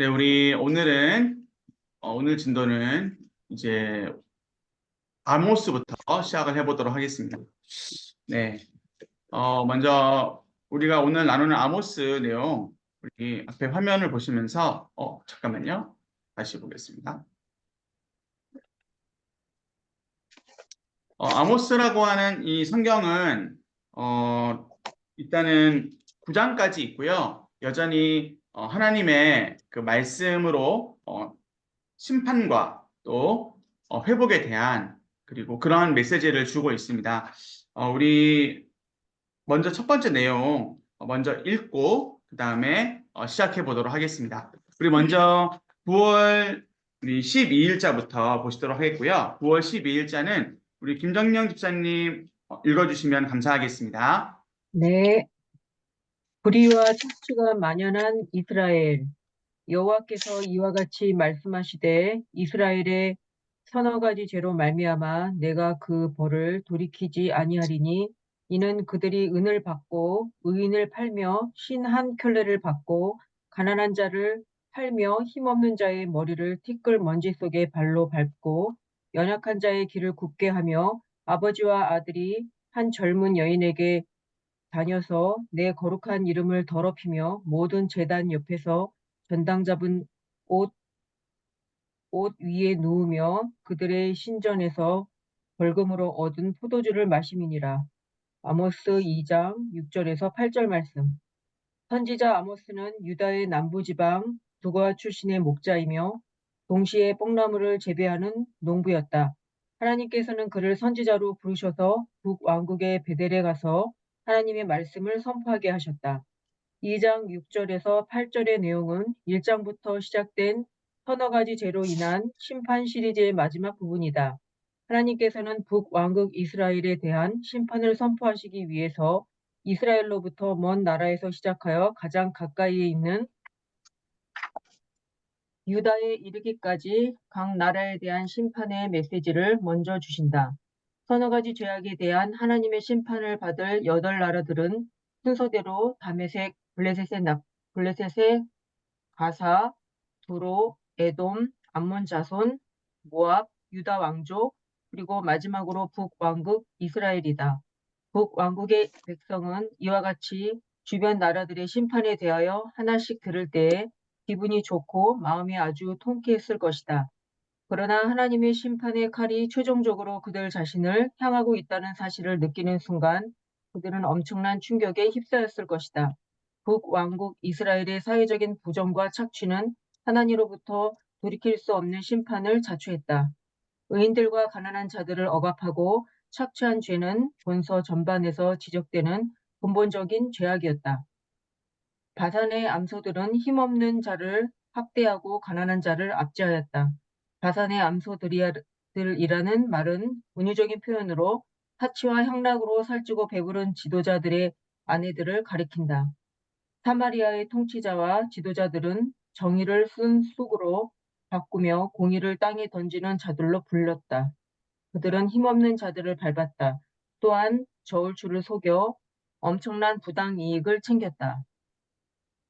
네, 우리 오늘은 오늘 진도는 이제 아모스부터 시작을 해보도록 하겠습니다. 네, 먼저 우리가 오늘 나누는 아모스 내용 우리 앞에 화면을 보시면서 잠깐만요. 다시 보겠습니다. 아모스라고 하는 이 성경은 일단은 9장까지 있고요. 여전히 하나님의 그 말씀으로 심판과 또 회복에 대한 그리고 그러한 메시지를 주고 있습니다. 우리 먼저 첫 번째 내용 먼저 읽고 그 다음에 시작해 보도록 하겠습니다. 우리 먼저 9월 12일자부터 보시도록 하겠고요. 9월 12일자는 우리 김정영 집사님 읽어주시면 감사하겠습니다. 네, 불의와 착취가 만연한 이스라엘. 여호와께서 이와 같이 말씀하시되 이스라엘의 서너 가지 죄로 말미암아 내가 그 벌을 돌이키지 아니하리니 이는 그들이 은을 받고 의인을 팔며 신 한 켤레를 받고 가난한 자를 팔며 힘없는 자의 머리를 티끌 먼지 속에 발로 밟고 연약한 자의 길을 굽게 하며 아버지와 아들이 한 젊은 여인에게 다녀서 내 거룩한 이름을 더럽히며 모든 제단 옆에서 전당 잡은 옷, 옷 위에 누우며 그들의 신전에서 벌금으로 얻은 포도주를 마심이니라. 아모스 2장 6절에서 8절 말씀. 선지자 아모스는 유다의 남부지방 두과 출신의 목자이며 동시에 뽕나무를 재배하는 농부였다. 하나님께서는 그를 선지자로 부르셔서 북왕국의 베델에 가서 하나님의 말씀을 선포하게 하셨다. 2장 6절에서 8절의 내용은 1장부터 시작된 서너 가지 죄로 인한 심판 시리즈의 마지막 부분이다. 하나님께서는 북왕국 이스라엘에 대한 심판을 선포하시기 위해서 이스라엘로부터 먼 나라에서 시작하여 가장 가까이에 있는 유다에 이르기까지 각 나라에 대한 심판의 메시지를 먼저 주신다. 서너 가지 죄악에 대한 하나님의 심판을 받을 8나라들은 순서대로 다메섹, 블레셋의 가사, 두로, 에돔, 암몬 자손, 모압, 유다 왕족, 그리고 마지막으로 북왕국 이스라엘이다. 북왕국의 백성은 이와 같이 주변 나라들의 심판에 대하여 하나씩 들을 때에 기분이 좋고 마음이 아주 통쾌했을 것이다. 그러나 하나님의 심판의 칼이 최종적으로 그들 자신을 향하고 있다는 사실을 느끼는 순간 그들은 엄청난 충격에 휩싸였을 것이다. 북왕국 이스라엘의 사회적인 부정과 착취는 하나님으로부터 돌이킬 수 없는 심판을 자초했다. 의인들과 가난한 자들을 억압하고 착취한 죄는 본서 전반에서 지적되는 근본적인 죄악이었다. 바산의 암소들은 힘없는 자를 학대하고 가난한 자를 압제하였다. 바산의 암소들이라는 말은 은유적인 표현으로 사치와 향락으로 살찌고 배부른 지도자들의 아내들을 가리킨다. 사마리아의 통치자와 지도자들은 정의를 쓴 쑥으로 바꾸며 공의를 땅에 던지는 자들로 불렸다. 그들은 힘없는 자들을 밟았다. 또한 저울추를 속여 엄청난 부당 이익을 챙겼다.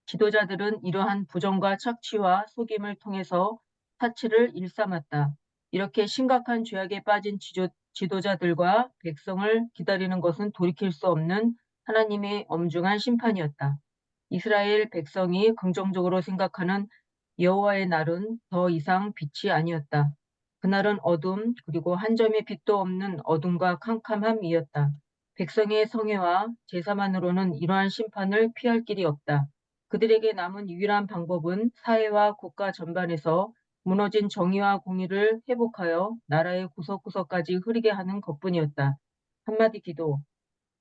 지도자들은 이러한 부정과 착취와 속임을 통해서 사치를 일삼았다. 이렇게 심각한 죄악에 빠진 지도자들과 백성을 기다리는 것은 돌이킬 수 없는 하나님의 엄중한 심판이었다. 이스라엘 백성이 긍정적으로 생각하는 여호와의 날은 더 이상 빛이 아니었다. 그날은 어둠 그리고 한 점의 빛도 없는 어둠과 캄캄함이었다. 백성의 성회와 제사만으로는 이러한 심판을 피할 길이 없다. 그들에게 남은 유일한 방법은 사회와 국가 전반에서 무너진 정의와 공의를 회복하여 나라의 구석구석까지 흐리게 하는 것뿐이었다. 한마디 기도.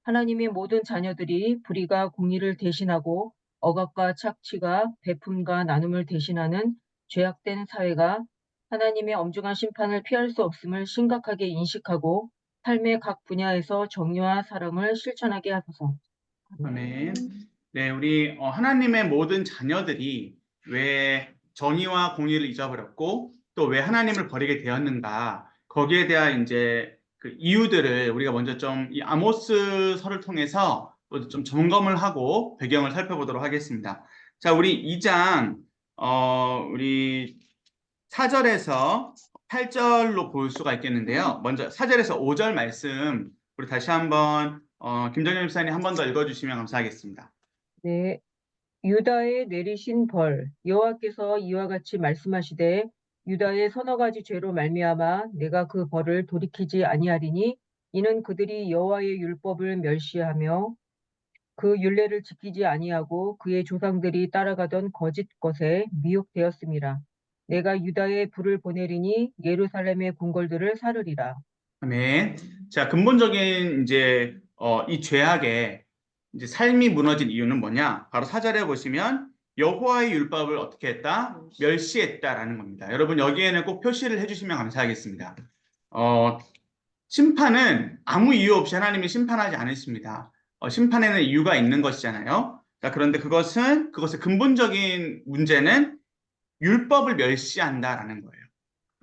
하나님의 모든 자녀들이 불의가 공의를 대신하고 억압과 착취가 베품과 나눔을 대신하는 죄악된 사회가 하나님의 엄중한 심판을 피할 수 없음을 심각하게 인식하고 삶의 각 분야에서 정의와 사랑을 실천하게 하소서. 아멘. 네, 우리 하나님의 모든 자녀들이 왜 정의와 공의를 잊어버렸고 또 왜 하나님을 버리게 되었는가 거기에 대한 이제 그 이유들을 우리가 먼저 좀 이 아모스서를 통해서 좀 점검을 하고 배경을 살펴보도록 하겠습니다. 자, 우리 2장 우리 4절에서 8절로 볼 수가 있겠는데요. 먼저 4절에서 5절 말씀 우리 다시 한번 김정현 집사님 한 번 더 읽어주시면 감사하겠습니다. 네. 유다에 내리신 벌 여호와께서 이와 같이 말씀하시되 유다의 서너 가지 죄로 말미암아 내가 그 벌을 돌이키지 아니하리니 이는 그들이 여호와의 율법을 멸시하며 그 율례를 지키지 아니하고 그의 조상들이 따라가던 거짓 것에 미혹되었음이라. 내가 유다에 불을 보내리니 예루살렘의 궁궐들을 사르리라. 아멘. 자, 근본적인 이제 이 죄악의 이제 삶이 무너진 이유는 뭐냐? 바로 4절에 보시면 여호와의 율법을 어떻게 했다? 멸시했다라는 겁니다. 여러분 여기에는 꼭 표시를 해주시면 감사하겠습니다. 심판은 아무 이유 없이 하나님이 심판하지 않으십니다. 심판에는 이유가 있는 것이잖아요. 자, 그런데 그것의 근본적인 문제는 율법을 멸시한다라는 거예요.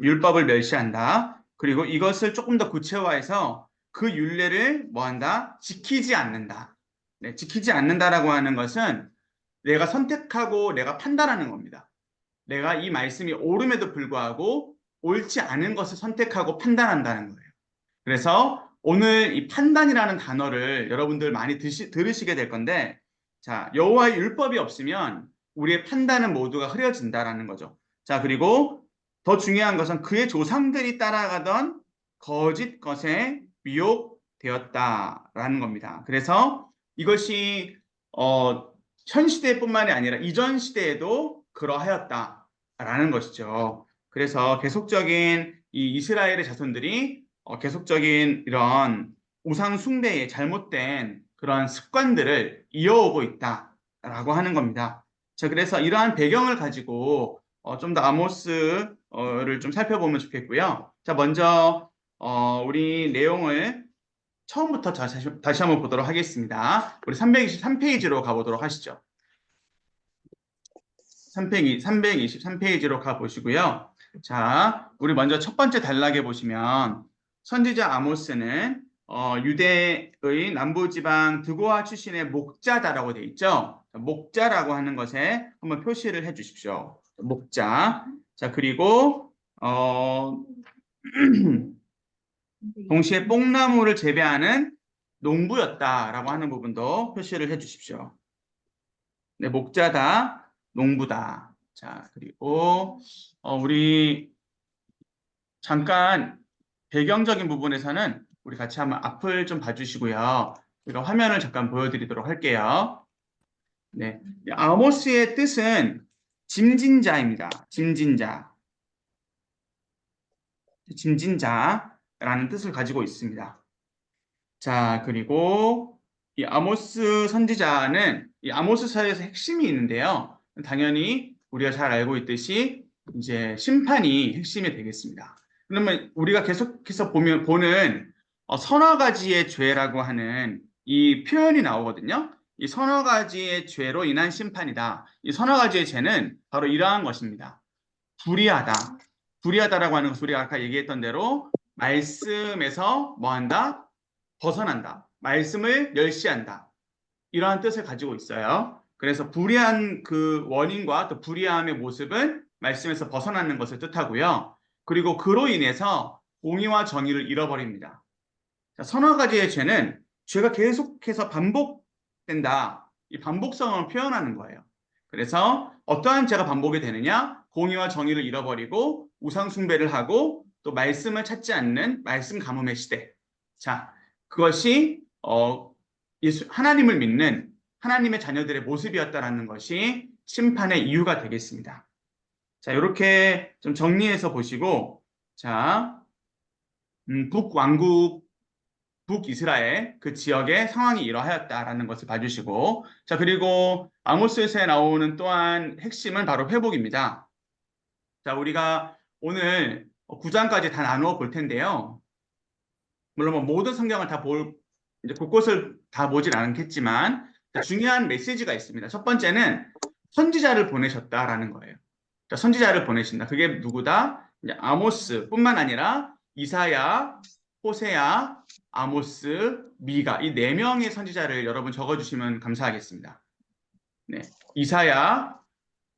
율법을 멸시한다. 그리고 이것을 조금 더 구체화해서 그 율례를 뭐한다? 지키지 않는다. 네, 지키지 않는다라고 하는 것은 내가 선택하고 내가 판단하는 겁니다. 내가 이 말씀이 옳음에도 불구하고 옳지 않은 것을 선택하고 판단한다는 거예요. 그래서 오늘 이 판단이라는 단어를 여러분들 많이 들으시게 될 건데, 자, 여호와의 율법이 없으면 우리의 판단은 모두가 흐려진다라는 거죠. 자, 그리고 더 중요한 것은 그의 조상들이 따라가던 거짓 것에 미혹되었다라는 겁니다. 그래서 이것이 현 시대뿐만이 아니라 이전 시대에도 그러하였다라는 것이죠. 그래서 계속적인 이 이스라엘의 자손들이 계속적인 이런 우상 숭배의 잘못된 그런 습관들을 이어오고 있다라고 하는 겁니다. 자, 그래서 이러한 배경을 가지고 좀 더 아모스를 좀 살펴보면 좋겠고요. 자, 먼저 우리 내용을 처음부터 다시 한번 보도록 하겠습니다. 우리 323페이지로 가보도록 하시죠. 323페이지로 가보시고요. 자, 우리 먼저 첫 번째 단락에 보시면 선지자 아모스는 유대의 남부지방 드고아 출신의 목자다라고 되어 있죠. 목자라고 하는 것에 한번 표시를 해 주십시오. 목자. 자, 그리고 동시에 뽕나무를 재배하는 농부였다라고 하는 부분도 표시를 해 주십시오. 네, 목자다, 농부다. 자, 그리고 우리 잠깐 배경적인 부분에서는 우리 같이 한번 앞을 좀 봐주시고요. 우리가 화면을 잠깐 보여드리도록 할게요. 네, 아모스의 뜻은 짐진자입니다. 짐진자. 짐진자라는 뜻을 가지고 있습니다. 자, 그리고 이 아모스 선지자는 이 아모스서에서 핵심이 있는데요. 당연히 우리가 잘 알고 있듯이 이제 심판이 핵심이 되겠습니다. 그러면 우리가 계속해서 보는 서너 가지의 죄라고 하는 이 표현이 나오거든요. 이 서너 가지의 죄로 인한 심판이다. 이 서너 가지의 죄는 바로 이러한 것입니다. 불의하다. 불의하다라고 하는 것은 우리가 아까 얘기했던 대로 말씀에서 뭐한다? 벗어난다. 말씀을 멸시한다. 이러한 뜻을 가지고 있어요. 그래서 불의한 그 원인과 또 불의함의 모습은 말씀에서 벗어나는 것을 뜻하고요. 그리고 그로 인해서 공의와 정의를 잃어버립니다. 자, 서너 가지의 죄는 죄가 계속해서 반복된다. 이 반복성을 표현하는 거예요. 그래서 어떠한 죄가 반복이 되느냐? 공의와 정의를 잃어버리고 우상 숭배를 하고 또 말씀을 찾지 않는 말씀 가뭄의 시대. 자, 그것이 하나님을 믿는 하나님의 자녀들의 모습이었다라는 것이 심판의 이유가 되겠습니다. 자, 이렇게 좀 정리해서 보시고, 자, 북이스라엘 그 지역의 상황이 이러하였다라는 것을 봐주시고, 자, 그리고 아모스서에 나오는 또한 핵심은 바로 회복입니다. 자, 우리가 오늘 9장까지 다 나누어 볼 텐데요. 물론 뭐 모든 성경을 이제 곳곳을 다 보진 않겠지만 중요한 메시지가 있습니다. 첫 번째는 선지자를 보내셨다라는 거예요. 자, 선지자를 보내신다. 그게 누구다? 이제 아모스뿐만 아니라 이사야, 호세야, 아모스, 미가 이 네 명의 선지자를 여러분 적어주시면 감사하겠습니다. 네, 이사야,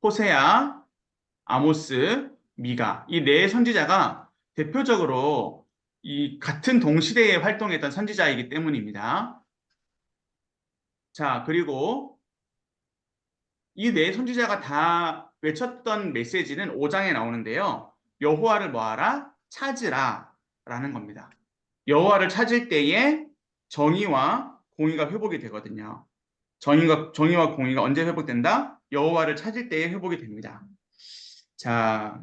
호세야, 아모스, 미가 이 네 선지자가 대표적으로 이 같은 동시대에 활동했던 선지자이기 때문입니다. 자, 그리고 이 네 선지자가 다 외쳤던 메시지는 5장에 나오는데요. 여호와를 뭐하라? 찾으라 라는 겁니다. 여호와를 찾을 때에 정의와 공의가 회복이 되거든요. 정의와 공의가 언제 회복된다? 여호와를 찾을 때에 회복이 됩니다. 자,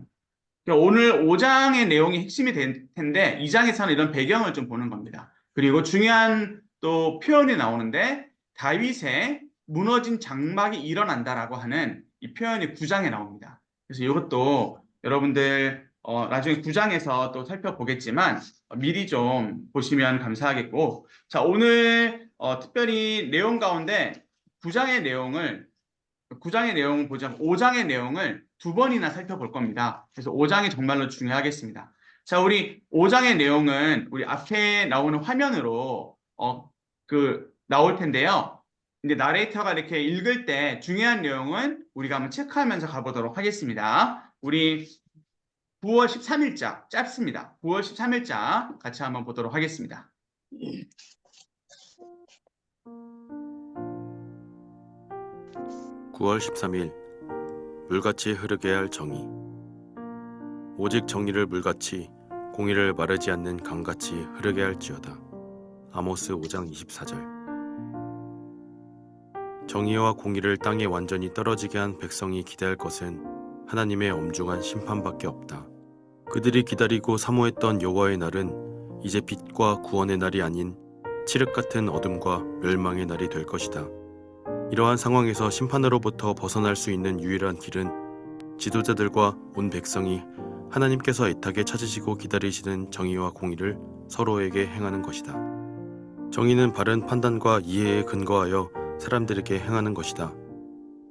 오늘 5장의 내용이 핵심이 될 텐데 2장에서는 이런 배경을 좀 보는 겁니다. 그리고 중요한 또 표현이 나오는데 다윗의 무너진 장막이 일어난다라고 하는 이 표현이 9장에 나옵니다. 그래서 이것도 여러분들 나중에 9장에서 또 살펴보겠지만 미리 좀 보시면 감사하겠고, 자, 오늘 특별히 내용 가운데 9장의 내용을 9장의 내용을 보자면 5장의 내용을 두 번이나 살펴볼 겁니다. 그래서 5장이 정말로 중요하겠습니다. 자, 우리 5장의 내용은 우리 앞에 나오는 화면으로 나올 텐데요. 근데 나레이터가 이렇게 읽을 때 중요한 내용은 우리가 한번 체크하면서 가보도록 하겠습니다. 우리 9월 13일자 짧습니다. 9월 13일자 같이 한번 보도록 하겠습니다. 9월 13일 물같이 흐르게 할 정의. 오직 정의를 물같이 공의를 마르지 않는 강같이 흐르게 할지어다. 아모스 5장 24절. 정의와 공의를 땅에 완전히 떨어지게 한 백성이 기대할 것은 하나님의 엄중한 심판밖에 없다. 그들이 기다리고 사모했던 여호와의 날은 이제 빛과 구원의 날이 아닌 칠흑 같은 어둠과 멸망의 날이 될 것이다. 이러한 상황에서 심판으로부터 벗어날 수 있는 유일한 길은 지도자들과 온 백성이 하나님께서 애타게 찾으시고 기다리시는 정의와 공의를 서로에게 행하는 것이다. 정의는 바른 판단과 이해에 근거하여 사람들에게 행하는 것이다.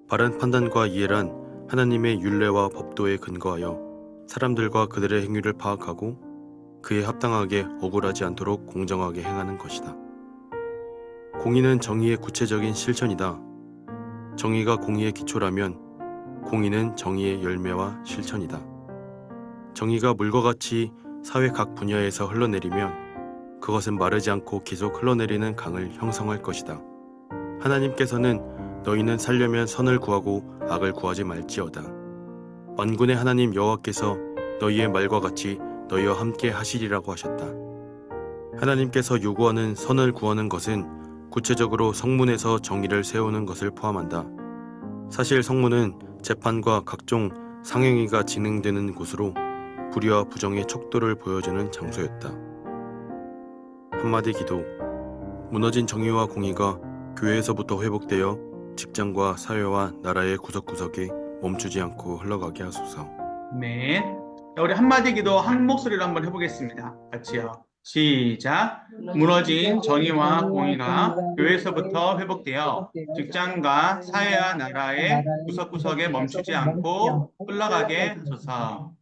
바른 판단과 이해란 하나님의 율례와 법도에 근거하여 사람들과 그들의 행위를 파악하고 그에 합당하게 억울하지 않도록 공정하게 행하는 것이다. 공의는 정의의 구체적인 실천이다. 정의가 공의의 기초라면 공의는 정의의 열매와 실천이다. 정의가 물과 같이 사회 각 분야에서 흘러내리면 그것은 마르지 않고 계속 흘러내리는 강을 형성할 것이다. 하나님께서는 너희는 살려면 선을 구하고 악을 구하지 말지어다. 만군의 하나님 여호와께서 너희의 말과 같이 너희와 함께 하시리라고 하셨다. 하나님께서 요구하는 선을 구하는 것은 구체적으로 성문에서 정의를 세우는 것을 포함한다. 사실 성문은 재판과 각종 상행위가 진행되는 곳으로 불의와 부정의 척도를 보여주는 장소였다. 한마디 기도. 무너진 정의와 공의가 교회에서부터 회복되어 직장과 사회와 나라의 구석구석에 멈추지 않고 흘러가게 하소서. 네. 자, 우리 한마디 기도 한 목소리로 한번 해보겠습니다. 같이요. 시작. 무너진 정의와 공의가 교회에서부터 회복되어 직장과 사회와 나라의 구석구석에 멈추지 않고 흘러가게 하소서.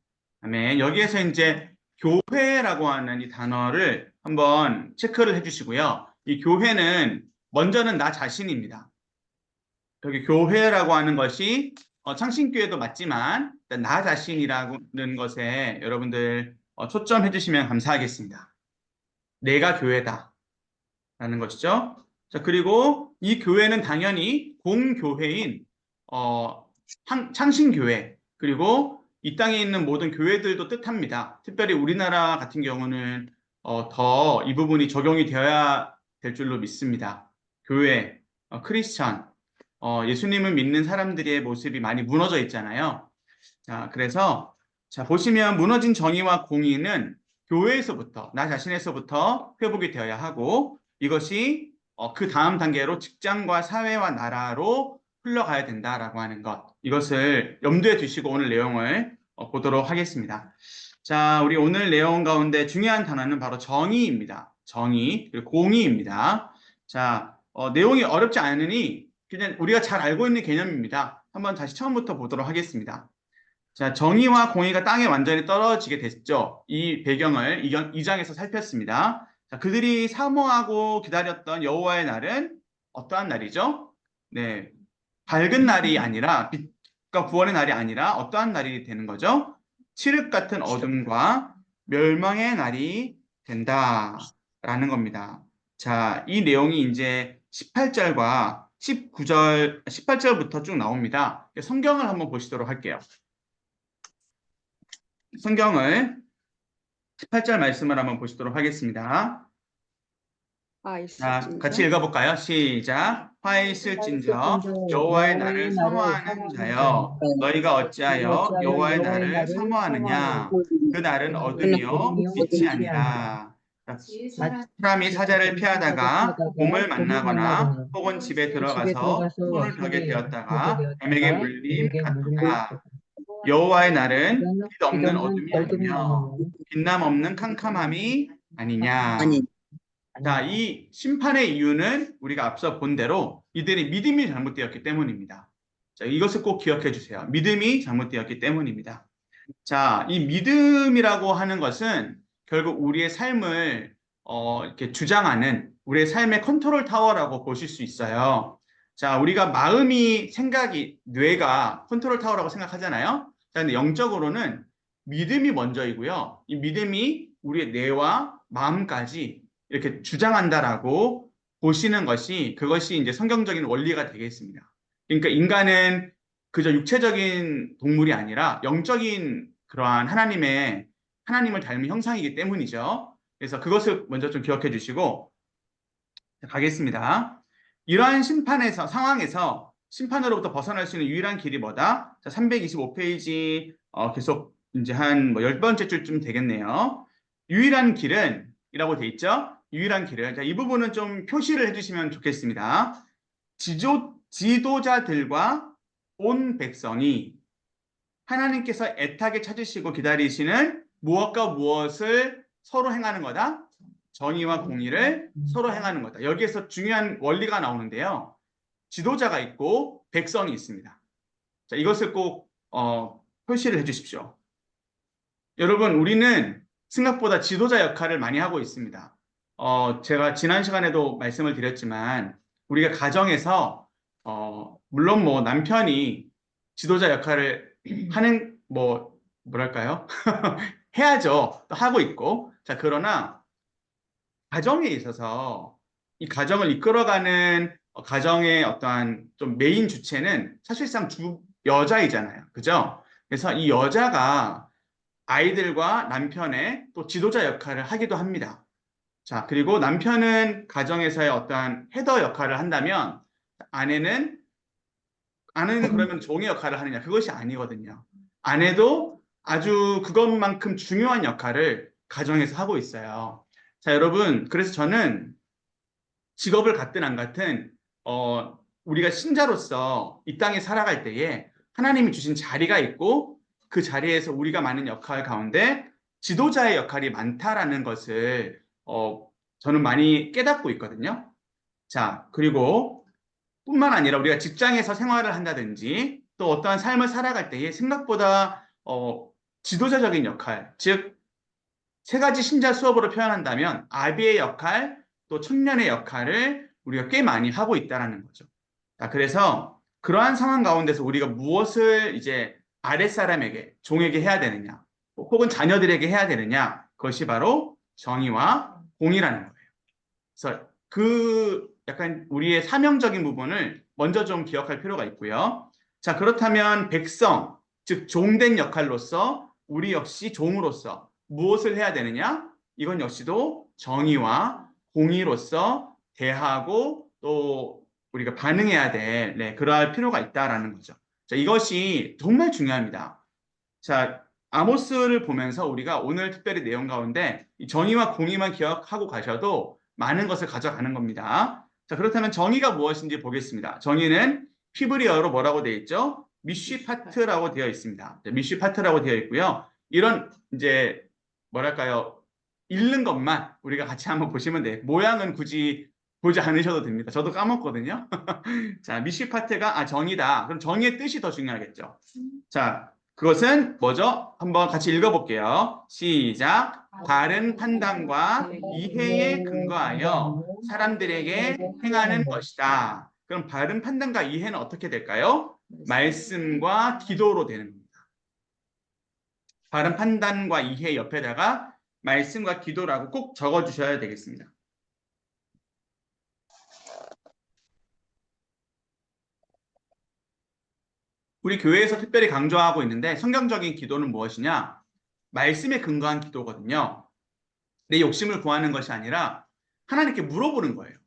아멘. 여기에서 이제 교회라고 하는 이 단어를 한번 체크를 해주시고요. 이 교회는 먼저는 나 자신입니다. 여기 교회라고 하는 것이 창신교회도 맞지만 일단 나 자신이라는 것에 여러분들 초점해 주시면 감사하겠습니다. 내가 교회다 라는 것이죠. 자, 그리고 이 교회는 당연히 공교회인 창신교회, 그리고 이 땅에 있는 모든 교회들도 뜻합니다. 특별히 우리나라 같은 경우는 더 이 부분이 적용이 되어야 될 줄로 믿습니다. 교회, 크리스천, 예수님을 믿는 사람들의 모습이 많이 무너져 있잖아요. 자, 그래서 보시면 무너진 정의와 공의는 교회에서부터, 나 자신에서부터 회복이 되어야 하고, 이것이 그 다음 단계로 직장과 사회와 나라로 흘러가야 된다라고 하는 것, 이것을 염두에 두시고 오늘 내용을 보도록 하겠습니다. 자, 우리 오늘 내용 가운데 중요한 단어는 바로 정의입니다. 정의, 그리고 공의입니다. 자, 내용이 어렵지 않으니 그냥 우리가 잘 알고 있는 개념입니다. 한번 다시 처음부터 보도록 하겠습니다. 자, 정의와 공의가 땅에 완전히 떨어지게 됐죠. 이 배경을 2장에서 살폈습니다. 자, 그들이 사모하고 기다렸던 여호와의 날은 어떠한 날이죠? 네, 밝은 날이 아니라 빛과 칠흑과 구원의 날이 아니라 어떠한 날이 되는 거죠? 칠흑 같은 어둠과 멸망의 날이 된다라는 겁니다. 자, 이 내용이 이제 18절과 19절, 18절부터 쭉 나옵니다. 성경을 한번 보시도록 할게요. 성경을 18절 말씀을 한번 보시도록 하겠습니다. 자, 같이 읽어볼까요? 시작. 화 있을진저 여호와의 날을 사모하는 자여, 너희가 어찌하여 여호와의 날을 사모하느냐? 그 날은 어둠이요 빛이 아니라. 사람이 사자를 피하다가 곰을 만나거나 혹은 집에 들어가서 손을 벽에 대었다가 뱀에게 물림 같도다. 여호와의 날은 빛 없는 어둠이 아니며 빛남 없는 캄캄함이 아니냐. 자, 이 심판의 이유는 우리가 앞서 본 대로 이들의 믿음이 잘못되었기 때문입니다. 자, 이것을 꼭 기억해 주세요. 믿음이 잘못되었기 때문입니다. 자, 이 믿음이라고 하는 것은 결국 우리의 삶을 이렇게 주장하는 우리의 삶의 컨트롤 타워라고 보실 수 있어요. 자, 우리가 마음이, 생각이, 뇌가 컨트롤 타워라고 생각하잖아요. 자, 근데 영적으로는 믿음이 먼저이고요. 이 믿음이 우리의 뇌와 마음까지 이렇게 주장한다라고 보시는 것이, 그것이 이제 성경적인 원리가 되겠습니다. 그러니까 인간은 그저 육체적인 동물이 아니라 영적인 그러한 하나님을 닮은 형상이기 때문이죠. 그래서 그것을 먼저 좀 기억해 주시고 가겠습니다. 이러한 상황에서 심판으로부터 벗어날 수 있는 유일한 길이 뭐다? 자, 325페이지 계속 이제 한 10번째 줄쯤 되겠네요. 유일한 길은 이라고 돼 있죠? 유일한 길을. 자, 이 부분은 좀 표시를 해주시면 좋겠습니다. 지도자들과 온 백성이 하나님께서 애타게 찾으시고 기다리시는 무엇과 무엇을 서로 행하는 거다? 정의와 공의를 서로 행하는 거다. 여기에서 중요한 원리가 나오는데요. 지도자가 있고 백성이 있습니다. 자, 이것을 꼭 표시를 해주십시오. 여러분, 우리는 생각보다 지도자 역할을 많이 하고 있습니다. 제가 지난 시간에도 말씀을 드렸지만 우리가 가정에서 물론 뭐 남편이 지도자 역할을 하는 뭐랄까요? 해야죠. 또 하고 있고. 자, 그러나 가정에 있어서 이 가정을 이끌어가는 가정의 어떠한 좀 메인 주체는 사실상 여자이잖아요. 그죠? 그래서 이 여자가 아이들과 남편의 또 지도자 역할을 하기도 합니다. 자, 그리고 남편은 가정에서의 어떠한 헤더 역할을 한다면 아내는 그러면 종의 역할을 하느냐? 그것이 아니거든요. 아내도 아주 그것만큼 중요한 역할을 가정에서 하고 있어요. 자, 여러분, 그래서 저는 직업을 갖든 안 갖든 우리가 신자로서 이 땅에 살아갈 때에 하나님이 주신 자리가 있고 그 자리에서 우리가 맡는 역할 가운데 지도자의 역할이 많다라는 것을 저는 많이 깨닫고 있거든요. 자, 그리고 뿐만 아니라 우리가 직장에서 생활을 한다든지 또 어떠한 삶을 살아갈 때에 생각보다 지도자적인 역할, 즉 세 가지 신자 수업으로 표현한다면 아비의 역할, 또 청년의 역할을 우리가 꽤 많이 하고 있다는 거죠. 자, 그래서 그러한 상황 가운데서 우리가 무엇을 이제 아랫사람에게, 종에게 해야 되느냐, 혹은 자녀들에게 해야 되느냐, 그것이 바로 정의와 공의라는 거예요. 그래서 그 약간 우리의 사명적인 부분을 먼저 좀 기억할 필요가 있고요. 자, 그렇다면 백성, 즉 종된 역할로서 우리 역시 종으로서 무엇을 해야 되느냐? 이건 역시도 정의와 공의로서 대하고 또 우리가 반응해야 될 그러할 필요가 있다라는 거죠. 자, 이것이 정말 중요합니다. 자, 아모스를 보면서 우리가 오늘 특별히 내용 가운데 이 정의와 공의만 기억하고 가셔도 많은 것을 가져가는 겁니다. 자, 그렇다면 정의가 무엇인지 보겠습니다. 정의는 히브리어로 뭐라고 되어 있죠? 미쉬파트라고 되어 있습니다. 미쉬파트라고 되어 있고요. 이런 이제 뭐랄까요? 읽는 것만 우리가 같이 한번 보시면 돼요. 모양은 굳이 보지 않으셔도 됩니다. 저도 까먹거든요. 자, 미쉬파트가 정의다. 그럼 정의의 뜻이 더 중요하겠죠. 자, 그것은 뭐죠? 한번 같이 읽어볼게요. 시작. 바른 판단과 이해에 근거하여 사람들에게 행하는 것이다. 그럼 바른 판단과 이해는 어떻게 될까요? 말씀과 기도로 되는 겁니다. 바른 판단과 이해 옆에다가 말씀과 기도라고 꼭 적어주셔야 되겠습니다. 우리 교회에서 특별히 강조하고 있는데 성경적인 기도는 무엇이냐? 말씀에 근거한 기도거든요. 내 욕심을 구하는 것이 아니라 하나님께 물어보는 거예요.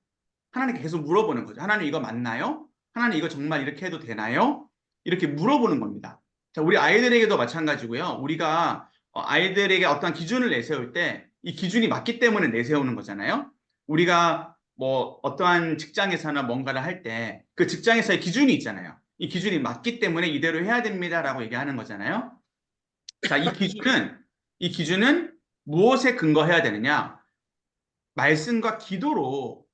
하나님께 계속 물어보는 거죠. 하나님 이거 맞나요? 하나님 이거 정말 이렇게 해도 되나요? 이렇게 물어보는 겁니다. 자, 우리 아이들에게도 마찬가지고요. 우리가 아이들에게 어떤 기준을 내세울 때 이 기준이 맞기 때문에 내세우는 거잖아요. 우리가 뭐 어떠한 직장에서나 뭔가를 할 때 그 직장에서의 기준이 있잖아요. 이 기준이 맞기 때문에 이대로 해야 됩니다라고 얘기하는 거잖아요. 자, 이 기준은 무엇에 근거해야 되느냐? 말씀과 기도로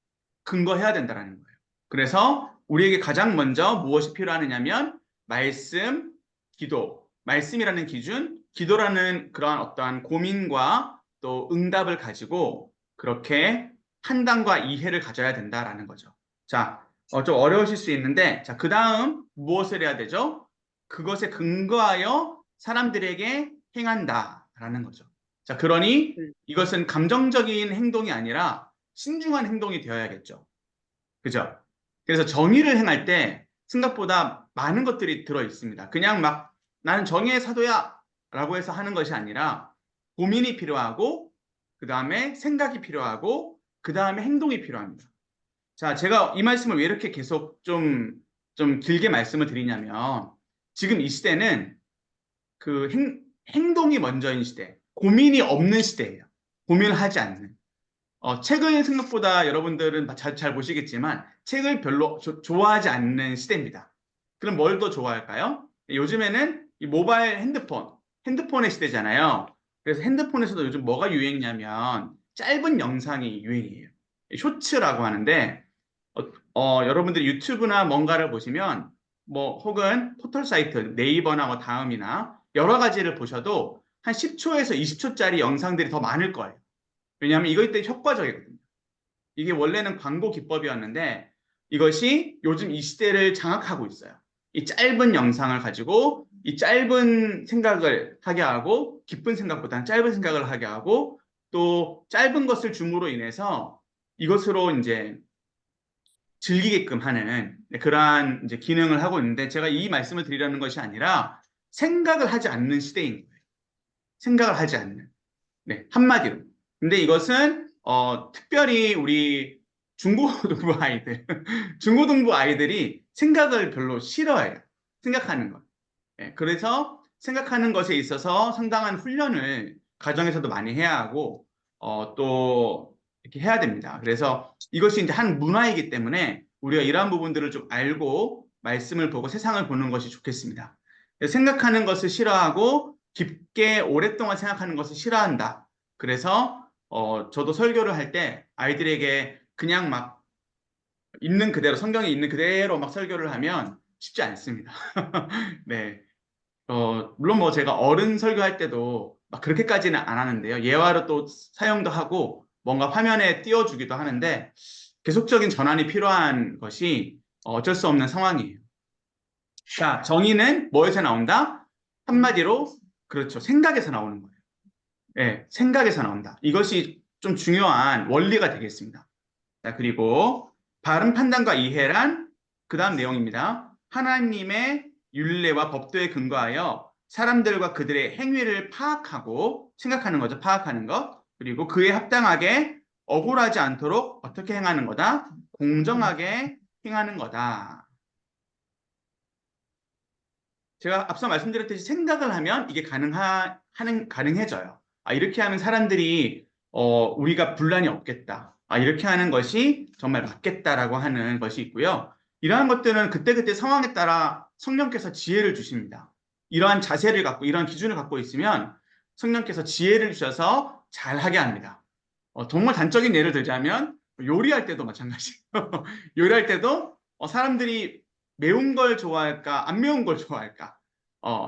근거해야 된다는 거예요. 그래서 우리에게 가장 먼저 무엇이 필요하느냐면 말씀, 기도. 말씀이라는 기준, 기도라는 그러한 어떠한 고민과 또 응답을 가지고 그렇게 판단과 이해를 가져야 된다라는 거죠. 자, 좀 어려우실 수 있는데, 자, 그 다음 무엇을 해야 되죠? 그것에 근거하여 사람들에게 행한다라는 거죠. 자, 그러니 이것은 감정적인 행동이 아니라 신중한 행동이 되어야겠죠. 그죠? 그래서 정의를 행할 때 생각보다 많은 것들이 들어 있습니다. 그냥 막 나는 정의의 사도야 라고 해서 하는 것이 아니라 고민이 필요하고 그 다음에 생각이 필요하고 그 다음에 행동이 필요합니다. 자, 제가 이 말씀을 왜 이렇게 계속 좀 길게 말씀을 드리냐면 지금 이 시대는 그 행동이 먼저인 시대, 고민이 없는 시대예요. 고민을 하지 않는. 책을 생각보다 여러분들은 잘 보시겠지만 책을 별로 좋아하지 않는 시대입니다. 그럼 뭘 더 좋아할까요? 요즘에는 이 모바일 핸드폰의 시대잖아요. 그래서 핸드폰에서도 요즘 뭐가 유행이냐면 짧은 영상이 유행이에요. 쇼츠라고 하는데 여러분들이 유튜브나 뭔가를 보시면 뭐 혹은 포털 사이트 네이버나 뭐 다음이나 여러 가지를 보셔도 한 10초에서 20초짜리 영상들이 더 많을 거예요. 왜냐하면 이것 때문에 효과적이거든요. 이게 원래는 광고 기법이었는데 이것이 요즘 이 시대를 장악하고 있어요. 이 짧은 영상을 가지고 이 짧은 생각을 하게 하고 깊은 생각보다는 짧은 생각을 하게 하고 또 짧은 것을 줌으로 인해서 이것으로 이제 즐기게끔 하는 그러한 이제 기능을 하고 있는데 제가 이 말씀을 드리려는 것이 아니라 생각을 하지 않는 시대인 거예요. 생각을 하지 않는. 네, 한마디로. 근데 이것은 특별히 우리 중고등부 아이들, 중고등부 아이들이 생각을 별로 싫어해요. 생각하는 것. 네, 그래서 생각하는 것에 있어서 상당한 훈련을 가정에서도 많이 해야 하고 또 이렇게 해야 됩니다. 그래서 이것이 이제 한 문화이기 때문에 우리가 이러한 부분들을 좀 알고 말씀을 보고 세상을 보는 것이 좋겠습니다. 생각하는 것을 싫어하고 깊게 오랫동안 생각하는 것을 싫어한다. 그래서 저도 설교를 할 때 아이들에게 그냥 막 있는 그대로 성경에 있는 그대로 막 설교를 하면 쉽지 않습니다. 네. 물론 뭐 제가 어른 설교할 때도 막 그렇게까지는 안 하는데요. 예화로 또 사용도 하고 뭔가 화면에 띄워주기도 하는데 계속적인 전환이 필요한 것이 어쩔 수 없는 상황이에요. 자, 정의는 뭐에서 나온다? 한마디로 그렇죠. 생각에서 나오는 거예요. 네, 생각에서 나온다. 이것이 좀 중요한 원리가 되겠습니다. 자, 그리고 바른 판단과 이해란 그 다음 내용입니다. 하나님의 율례와 법도에 근거하여 사람들과 그들의 행위를 파악하고 생각하는 거죠. 파악하는 것. 그리고 그에 합당하게 억울하지 않도록 어떻게 행하는 거다? 공정하게 행하는 거다. 제가 앞서 말씀드렸듯이 생각을 하면 이게 가능해져요. 이렇게 하면 사람들이 우리가 분란이 없겠다. 이렇게 하는 것이 정말 맞겠다라고 하는 것이 있고요. 이러한 것들은 그때그때 상황에 따라 성령께서 지혜를 주십니다. 이러한 자세를 갖고 이러한 기준을 갖고 있으면 성령께서 지혜를 주셔서 잘하게 합니다. 정말 단적인 예를 들자면 요리할 때도 마찬가지예요. 요리할 때도 사람들이 매운 걸 좋아할까 안 매운 걸 좋아할까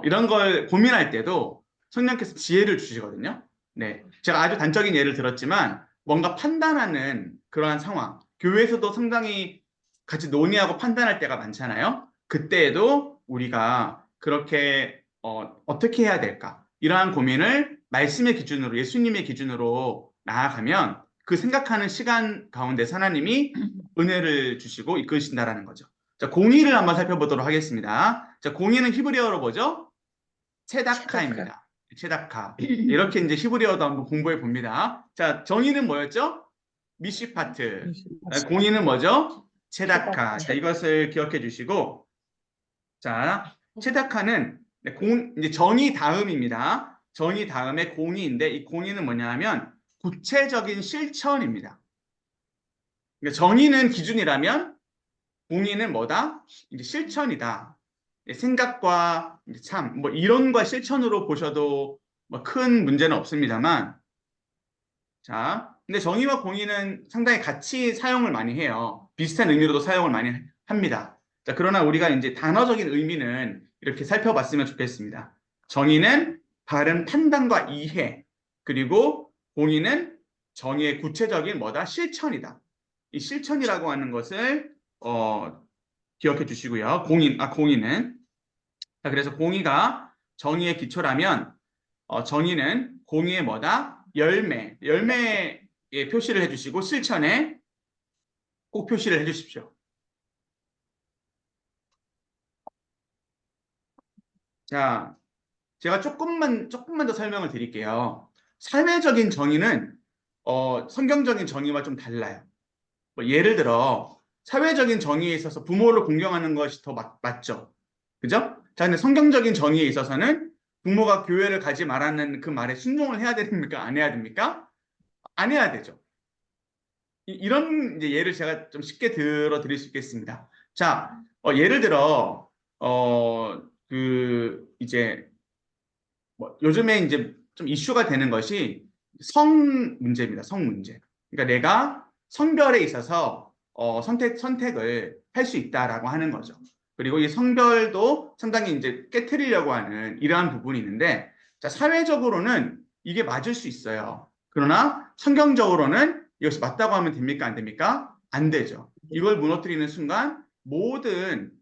이런 걸 고민할 때도 성령께서 지혜를 주시거든요. 네, 제가 아주 단적인 예를 들었지만 뭔가 판단하는 그러한 상황 교회에서도 상당히 같이 논의하고 판단할 때가 많잖아요. 그때에도 우리가 그렇게 어떻게 해야 될까? 이러한 고민을 말씀의 기준으로, 예수님의 기준으로 나아가면 그 생각하는 시간 가운데 하나님이 은혜를 주시고 이끄신다라는 거죠. 자, 공의를 한번 살펴보도록 하겠습니다. 자, 공의는 히브리어로 뭐죠? 체다카입니다. 체다카. 이렇게 이제 히브리어도 한번 공부해 봅니다. 자, 정의는 뭐였죠? 미시파트. 공의는 뭐죠? 체다카. 자, 이것을 기억해 주시고, 자, 체다카는 이제 정의 다음입니다. 정의 다음에 공의인데, 이 공의는 뭐냐 하면 구체적인 실천입니다. 그러니까 정의는 기준이라면 공의는 뭐다? 이제 실천이다. 생각과 이제 참, 뭐 이론과 실천으로 보셔도 뭐 큰 문제는 없습니다만, 자, 근데 정의와 공의는 상당히 같이 사용을 많이 해요. 비슷한 의미로도 사용을 많이 합니다. 자, 그러나 우리가 이제 단어적인 의미는 이렇게 살펴봤으면 좋겠습니다. 정의는 바른 판단과 이해, 그리고 공의는 정의의 구체적인 뭐다? 실천이다. 이 실천이라고 하는 것을 기억해 주시고요. 공의는. 자, 그래서 공의가 정의의 기초라면 정의는 공의의 뭐다? 열매에 표시를 해주시고 실천에 꼭 표시를 해주십시오. 자, 제가 조금만 더 설명을 드릴게요. 사회적인 정의는 성경적인 정의와 좀 달라요. 뭐 예를 들어 사회적인 정의에 있어서 부모를 공경하는 것이 더 맞죠. 그죠? 자, 근데 성경적인 정의에 있어서는 부모가 교회를 가지 말라는 그 말에 순종을 해야 됩니까? 안 해야 됩니까? 안 해야 되죠. 이런 이제 예를 제가 좀 쉽게 들어 드릴 수 있겠습니다. 자, 예를 들어 이제 뭐 요즘에 이제 좀 이슈가 되는 것이 성 문제입니다. 성 문제. 그러니까 내가 성별에 있어서 선택을 할 수 있다라고 하는 거죠. 그리고 이 성별도 상당히 이제 깨트리려고 하는 이러한 부분이 있는데, 자, 사회적으로는 이게 맞을 수 있어요. 그러나 성경적으로는 이것이 맞다고 하면 됩니까? 안 됩니까? 안 되죠. 이걸 무너뜨리는 순간 모든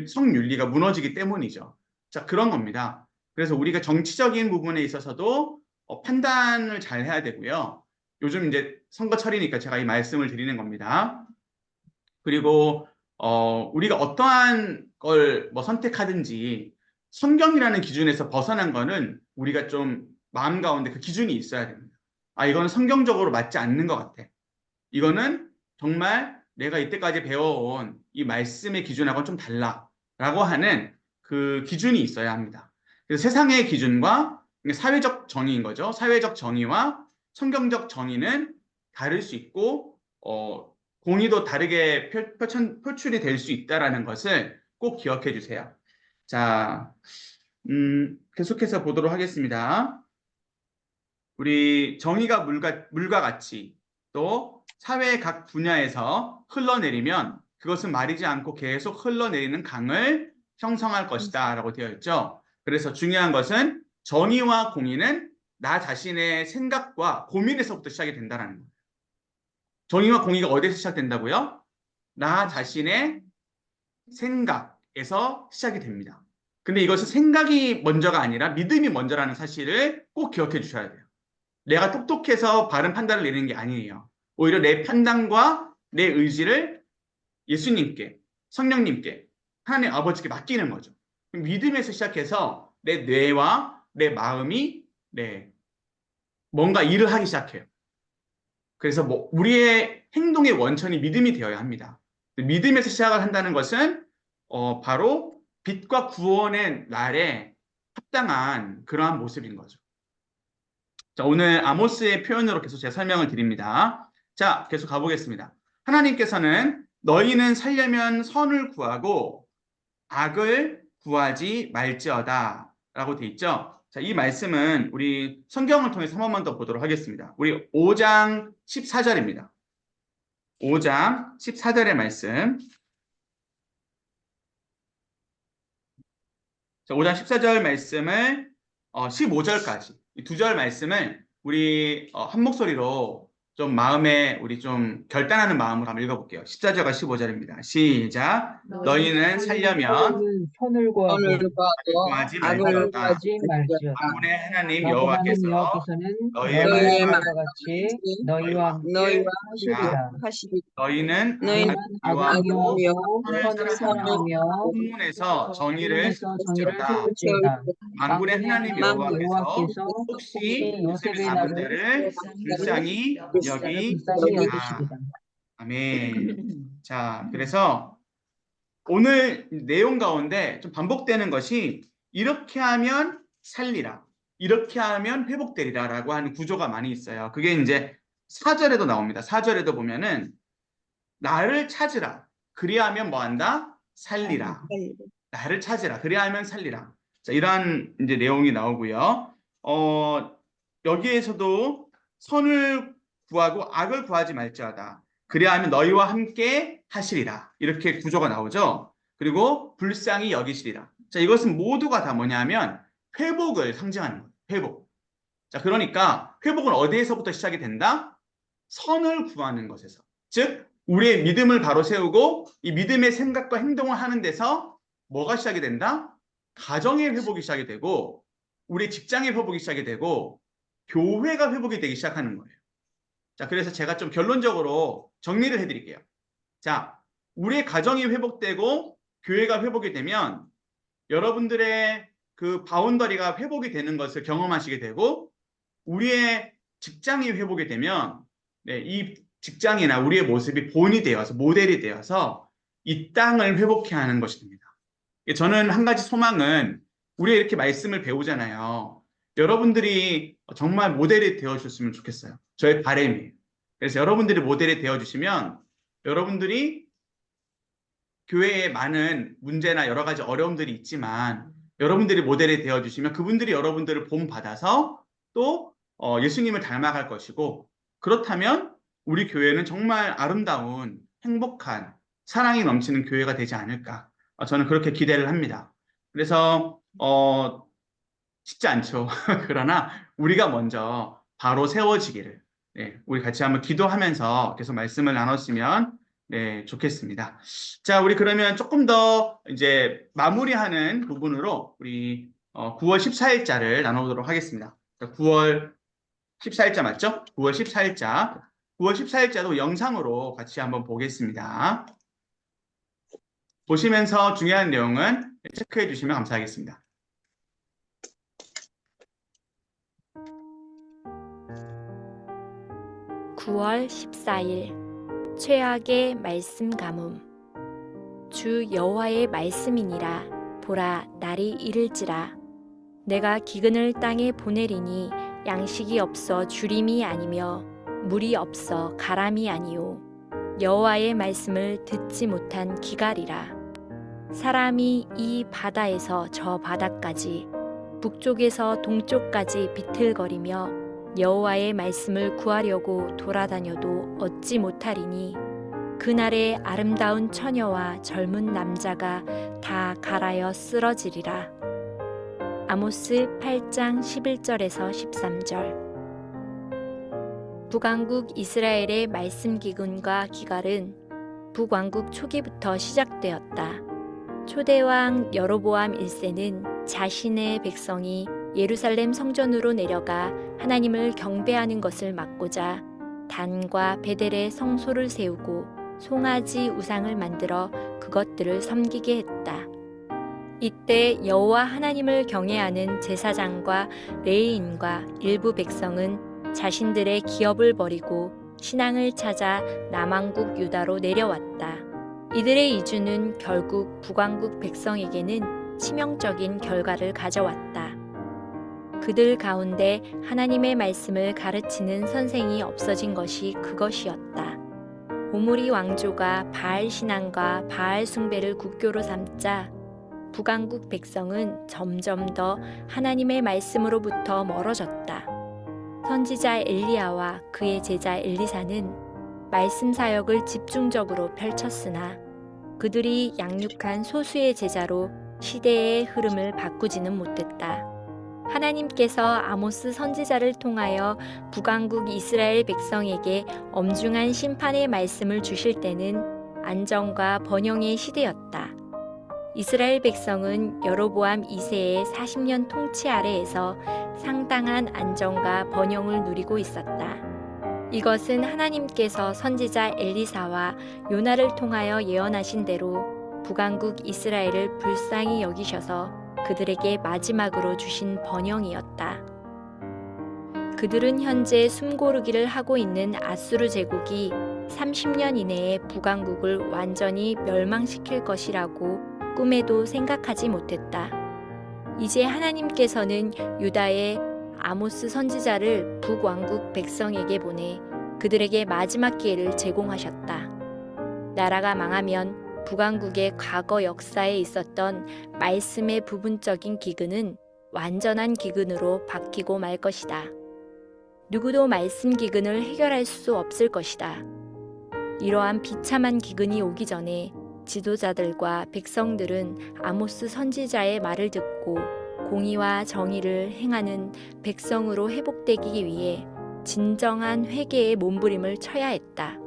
성윤리가 무너지기 때문이죠. 자, 그런 겁니다. 그래서 우리가 정치적인 부분에 있어서도 판단을 잘 해야 되고요. 요즘 이제 선거철이니까 제가 이 말씀을 드리는 겁니다. 그리고 우리가 어떠한 걸 뭐 선택하든지 성경이라는 기준에서 벗어난 거는 우리가 좀 마음 가운데 그 기준이 있어야 됩니다. 아, 이거는 성경적으로 맞지 않는 것 같아. 이거는 정말 내가 이때까지 배워온 이 말씀의 기준하고는 좀 달라라고 하는 그 기준이 있어야 합니다. 그래서 세상의 기준과 사회적 정의인 거죠. 사회적 정의와 성경적 정의는 다를 수 있고 공의도 다르게 표출이 될 수 있다는 것을 꼭 기억해 주세요. 자, 계속해서 보도록 하겠습니다. 우리 정의가 물과 같이 또 사회의 각 분야에서 흘러내리면 그것은 마르지 않고 계속 흘러내리는 강을 형성할 것이다 라고 되어 있죠. 그래서 중요한 것은 정의와 공의는 나 자신의 생각과 고민에서부터 시작이 된다는 거예요. 정의와 공의가 어디에서 시작된다고요? 나 자신의 생각에서 시작이 됩니다. 근데 이것은 생각이 먼저가 아니라 믿음이 먼저라는 사실을 꼭 기억해 주셔야 돼요. 내가 똑똑해서 바른 판단을 내리는 게 아니에요. 오히려 내 판단과 내 의지를 예수님께, 성령님께, 하나님 아버지께 맡기는 거죠. 믿음에서 시작해서 내 뇌와 내 마음이 뭔가 일을 하기 시작해요. 그래서 뭐 우리의 행동의 원천이 믿음이 되어야 합니다. 믿음에서 시작을 한다는 것은 바로 빛과 구원의 날에 합당한 그러한 모습인 거죠. 자, 오늘 아모스의 표현으로 계속 제가 설명을 드립니다. 자, 계속 가보겠습니다. 하나님께서는 너희는 살려면 선을 구하고 악을 구하지 말지어다 라고 돼 있죠. 자, 이 말씀은 우리 성경을 통해서 한 번만 더 보도록 하겠습니다. 우리 5장 14절입니다. 5장 14절의 말씀. 자, 5장 14절 말씀을 15절까지 이 두 절 말씀을 우리 한 목소리로 좀 마음에 우리 좀 결단하는 마음으로 한번 읽어볼게요. 14절과 15절입니다. 시작. 너희는 살려면 너희는 선을 구하고 오늘 악을 구하고 구하지 악을 말지어다. 구하지 말지어다. 만군의 하나님 만군의 하나님 여호와께서 여호와께서는 너희의 너희의 너희의 마음과 같이 너희와 함께 너희와 하시리라. 하시리. 너희는 너희는 악을 악을 미워하고 악을 선을 사랑하며 사랑하며 성문에서 정의를 성문에서 정의를 세울지어다. 세울지어다. 만군의 만군의 하나님 하나님 여호와께서 여호와께서 혹시 혹시 요셉의 요셉의 남은 남은 자를 불쌍히 불쌍히 여기시리라. 여기시리라. 아멘. 자, 그래서 오늘 내용 가운데 좀 반복되는 것이 이렇게 하면 살리라, 이렇게 하면 회복되리라라고 하는 구조가 많이 있어요. 그게 이제 4절에도 나옵니다. 4절에도 보면은 나를 찾으라, 그리하면 뭐한다? 살리라. 나를 찾으라, 그리하면 살리라. 자, 이러한 이제 내용이 나오고요. 여기에서도 선을 구하고 악을 구하지 말지어다. 그리하면 너희와 함께 하시리라. 이렇게 구조가 나오죠. 그리고 불쌍히 여기시리라. 자, 이것은 모두가 다 뭐냐면 회복을 상징하는 거예요. 회복. 자, 그러니까 회복은 어디에서부터 시작이 된다? 선을 구하는 것에서. 즉, 우리의 믿음을 바로 세우고 이 믿음의 생각과 행동을 하는 데서 뭐가 시작이 된다? 가정의 회복이 시작이 되고, 우리 직장의 회복이 시작이 되고, 교회가 회복이 되기 시작하는 거예요. 자, 그래서 제가 좀 결론적으로 정리를 해드릴게요. 자, 우리의 가정이 회복되고 교회가 회복이 되면 여러분들의 그 바운더리가 회복이 되는 것을 경험하시게 되고, 우리의 직장이 회복이 되면 이 직장이나 우리의 모습이 본이 되어서 모델이 되어서 이 땅을 회복해 하는 것이 됩니다. 저는 한 가지 소망은 우리 이렇게 말씀을 배우잖아요. 여러분들이 정말 모델이 되어주셨으면 좋겠어요. 저의 바람이에요. 그래서 여러분들이 모델이 되어주시면 여러분들이 교회에 많은 문제나 여러 가지 어려움들이 있지만 여러분들이 모델이 되어주시면 그분들이 여러분들을 본받아서 또 예수님을 닮아갈 것이고, 그렇다면 우리 교회는 정말 아름다운 행복한 사랑이 넘치는 교회가 되지 않을까, 저는 그렇게 기대를 합니다. 그래서 쉽지 않죠. 그러나 우리가 먼저 바로 세워지기를, 우리 같이 한번 기도하면서 계속 말씀을 나눴으면 좋겠습니다. 자, 우리 그러면 조금 더 이제 마무리하는 부분으로 우리 9월 14일자를 나눠보도록 하겠습니다. 9월 14일자 맞죠? 9월 14일자. 9월 14일자도 영상으로 같이 한번 보겠습니다. 보시면서 중요한 내용은 체크해 주시면 감사하겠습니다. (9월 14일) 최악의 말씀 가뭄. 주 여호와의 말씀이니라. 보라, 날이 이를지라. 내가 기근을 땅에 보내리니 양식이 없어 주림이 아니며 물이 없어 가람이 아니요 여호와의 말씀을 듣지 못한 기갈이라. 사람이 이 바다에서 저 바다까지 북쪽에서 동쪽까지 비틀거리며 여호와의 말씀을 구하려고 돌아다녀도 얻지 못하리니 그날에 아름다운 처녀와 젊은 남자가 다 갈아여 쓰러지리라. 아모스 8장 11절에서 13절. 북왕국 이스라엘의 말씀 기근과 기갈은 북왕국 초기부터 시작되었다. 초대왕 여로보암 1세는 자신의 백성이 예루살렘 성전으로 내려가 하나님을 경배하는 것을 막고자 단과 베델에 성소를 세우고 송아지 우상을 만들어 그것들을 섬기게 했다. 이때 여호와 하나님을 경외하는 제사장과 레위인과 일부 백성은 자신들의 기업을 버리고 신앙을 찾아 남왕국 유다로 내려왔다. 이들의 이주는 결국 북왕국 백성에게는 치명적인 결과를 가져왔다. 그들 가운데 하나님의 말씀을 가르치는 선생이 없어진 것이 그것이었다. 오므리 왕조가 바알 신앙과 바알 숭배를 국교로 삼자 북왕국 백성은 점점 더 하나님의 말씀으로부터 멀어졌다. 선지자 엘리야와 그의 제자 엘리사는 말씀 사역을 집중적으로 펼쳤으나 그들이 양육한 소수의 제자로 시대의 흐름을 바꾸지는 못했다. 하나님께서 아모스 선지자를 통하여 북왕국 이스라엘 백성에게 엄중한 심판의 말씀을 주실 때는 안정과 번영의 시대였다. 이스라엘 백성은 여로보암 2세의 40년 통치 아래에서 상당한 안정과 번영을 누리고 있었다. 이것은 하나님께서 선지자 엘리사와 요나를 통하여 예언하신 대로 북왕국 이스라엘을 불쌍히 여기셔서 그들에게 마지막으로 주신 번영이었다. 그들은 현재 숨고르기를 하고 있는 아수르 제국이 30년 이내에 북왕국을 완전히 멸망시킬 것이라고 꿈에도 생각하지 못했다. 이제 하나님께서는 유다의 아모스 선지자를 북왕국 백성에게 보내 그들에게 마지막 기회를 제공하셨다. 나라가 망하면 북왕국의 과거 역사에 있었던 말씀의 부분적인 기근은 완전한 기근으로 바뀌고 말 것이다. 누구도 말씀 기근을 해결할 수 없을 것이다. 이러한 비참한 기근이 오기 전에 지도자들과 백성들은 아모스 선지자의 말을 듣고 공의와 정의를 행하는 백성으로 회복되기 위해 진정한 회개의 몸부림을 쳐야 했다.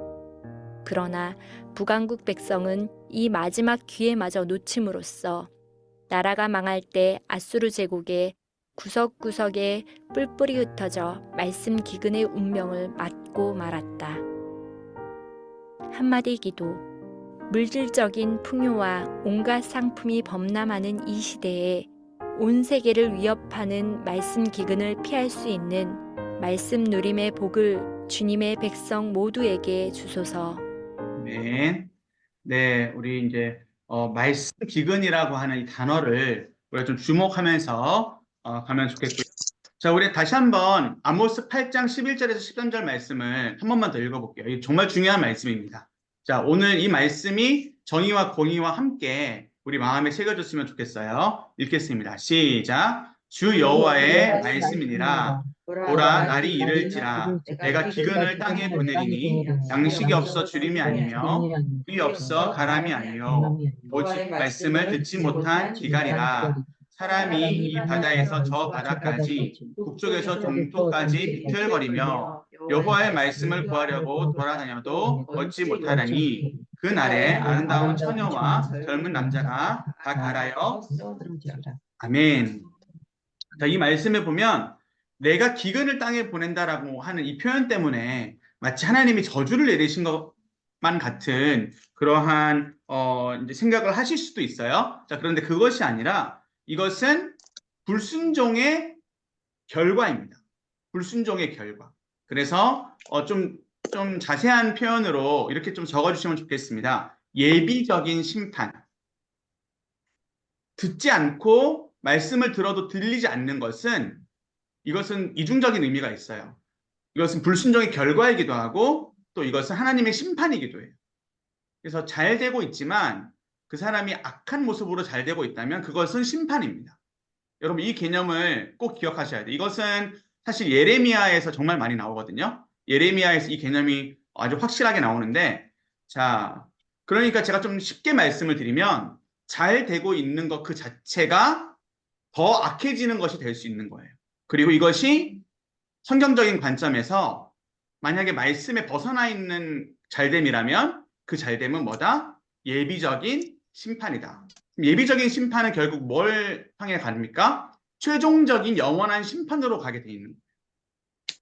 그러나 북왕국 백성은 이 마지막 기회마저 놓침으로써 나라가 망할 때 아수르 제국의 구석구석에 뿔뿔이 흩어져 말씀 기근의 운명을 맞고 말았다. 한마디 기도. 물질적인 풍요와 온갖 상품이 범람하는 이 시대에 온 세계를 위협하는 말씀 기근을 피할 수 있는 말씀 누림의 복을 주님의 백성 모두에게 주소서. 아멘. 네, 우리 이제 말씀 기근이라고 하는 이 단어를 우리가 좀 주목하면서 가면 좋겠고요. 자, 우리 다시 한번 아모스 8장 11절에서 13절 말씀을 한 번만 더 읽어볼게요. 이게 정말 중요한 말씀입니다. 자, 오늘 이 말씀이 정의와 공의와 함께 우리 마음에 새겨졌으면 좋겠어요. 읽겠습니다. 시작. 주 여호와의 말씀이니라. 보라, 날이 이를지라. 내가 기근을 땅에 보내리니 양식이 없어 주림이 아니며 물이 없어 가람이 아니요 오직 말씀을 듣지 못한 기갈이라. 사람이 이 바다에서 저 바다까지 북쪽에서 동쪽까지 비틀거리며 여호와의 말씀을 구하려고 돌아다녀도 얻지 못하다니 그날에 아름다운 처녀와 젊은 남자가 다 갈아여 아멘. 자, 이 말씀에 보면 내가 기근을 땅에 보낸다라고 하는 이 표현 때문에 마치 하나님이 저주를 내리신 것만 같은 그러한 이제 생각을 하실 수도 있어요. 자, 그런데 그것이 아니라 이것은 불순종의 결과입니다. 불순종의 결과. 그래서 좀 자세한 표현으로 이렇게 좀 적어주시면 좋겠습니다. 예비적인 심판. 듣지 않고 말씀을 들어도 들리지 않는 것은 이것은 이중적인 의미가 있어요. 이것은 불순종의 결과이기도 하고 또 이것은 하나님의 심판이기도 해요. 그래서 잘 되고 있지만 그 사람이 악한 모습으로 잘 되고 있다면 그것은 심판입니다. 여러분 이 개념을 꼭 기억하셔야 돼요. 이것은 사실 예레미야에서 정말 많이 나오거든요. 예레미야에서 이 개념이 아주 확실하게 나오는데 자, 그러니까 제가 좀 쉽게 말씀을 드리면 잘 되고 있는 것 그 자체가 더 악해지는 것이 될 수 있는 거예요. 그리고 이것이 성경적인 관점에서 만약에 말씀에 벗어나 있는 잘됨이라면 그 잘됨은 뭐다? 예비적인 심판이다. 예비적인 심판은 결국 뭘 향해 갑니까? 최종적인 영원한 심판으로 가게 돼 있는 거예요.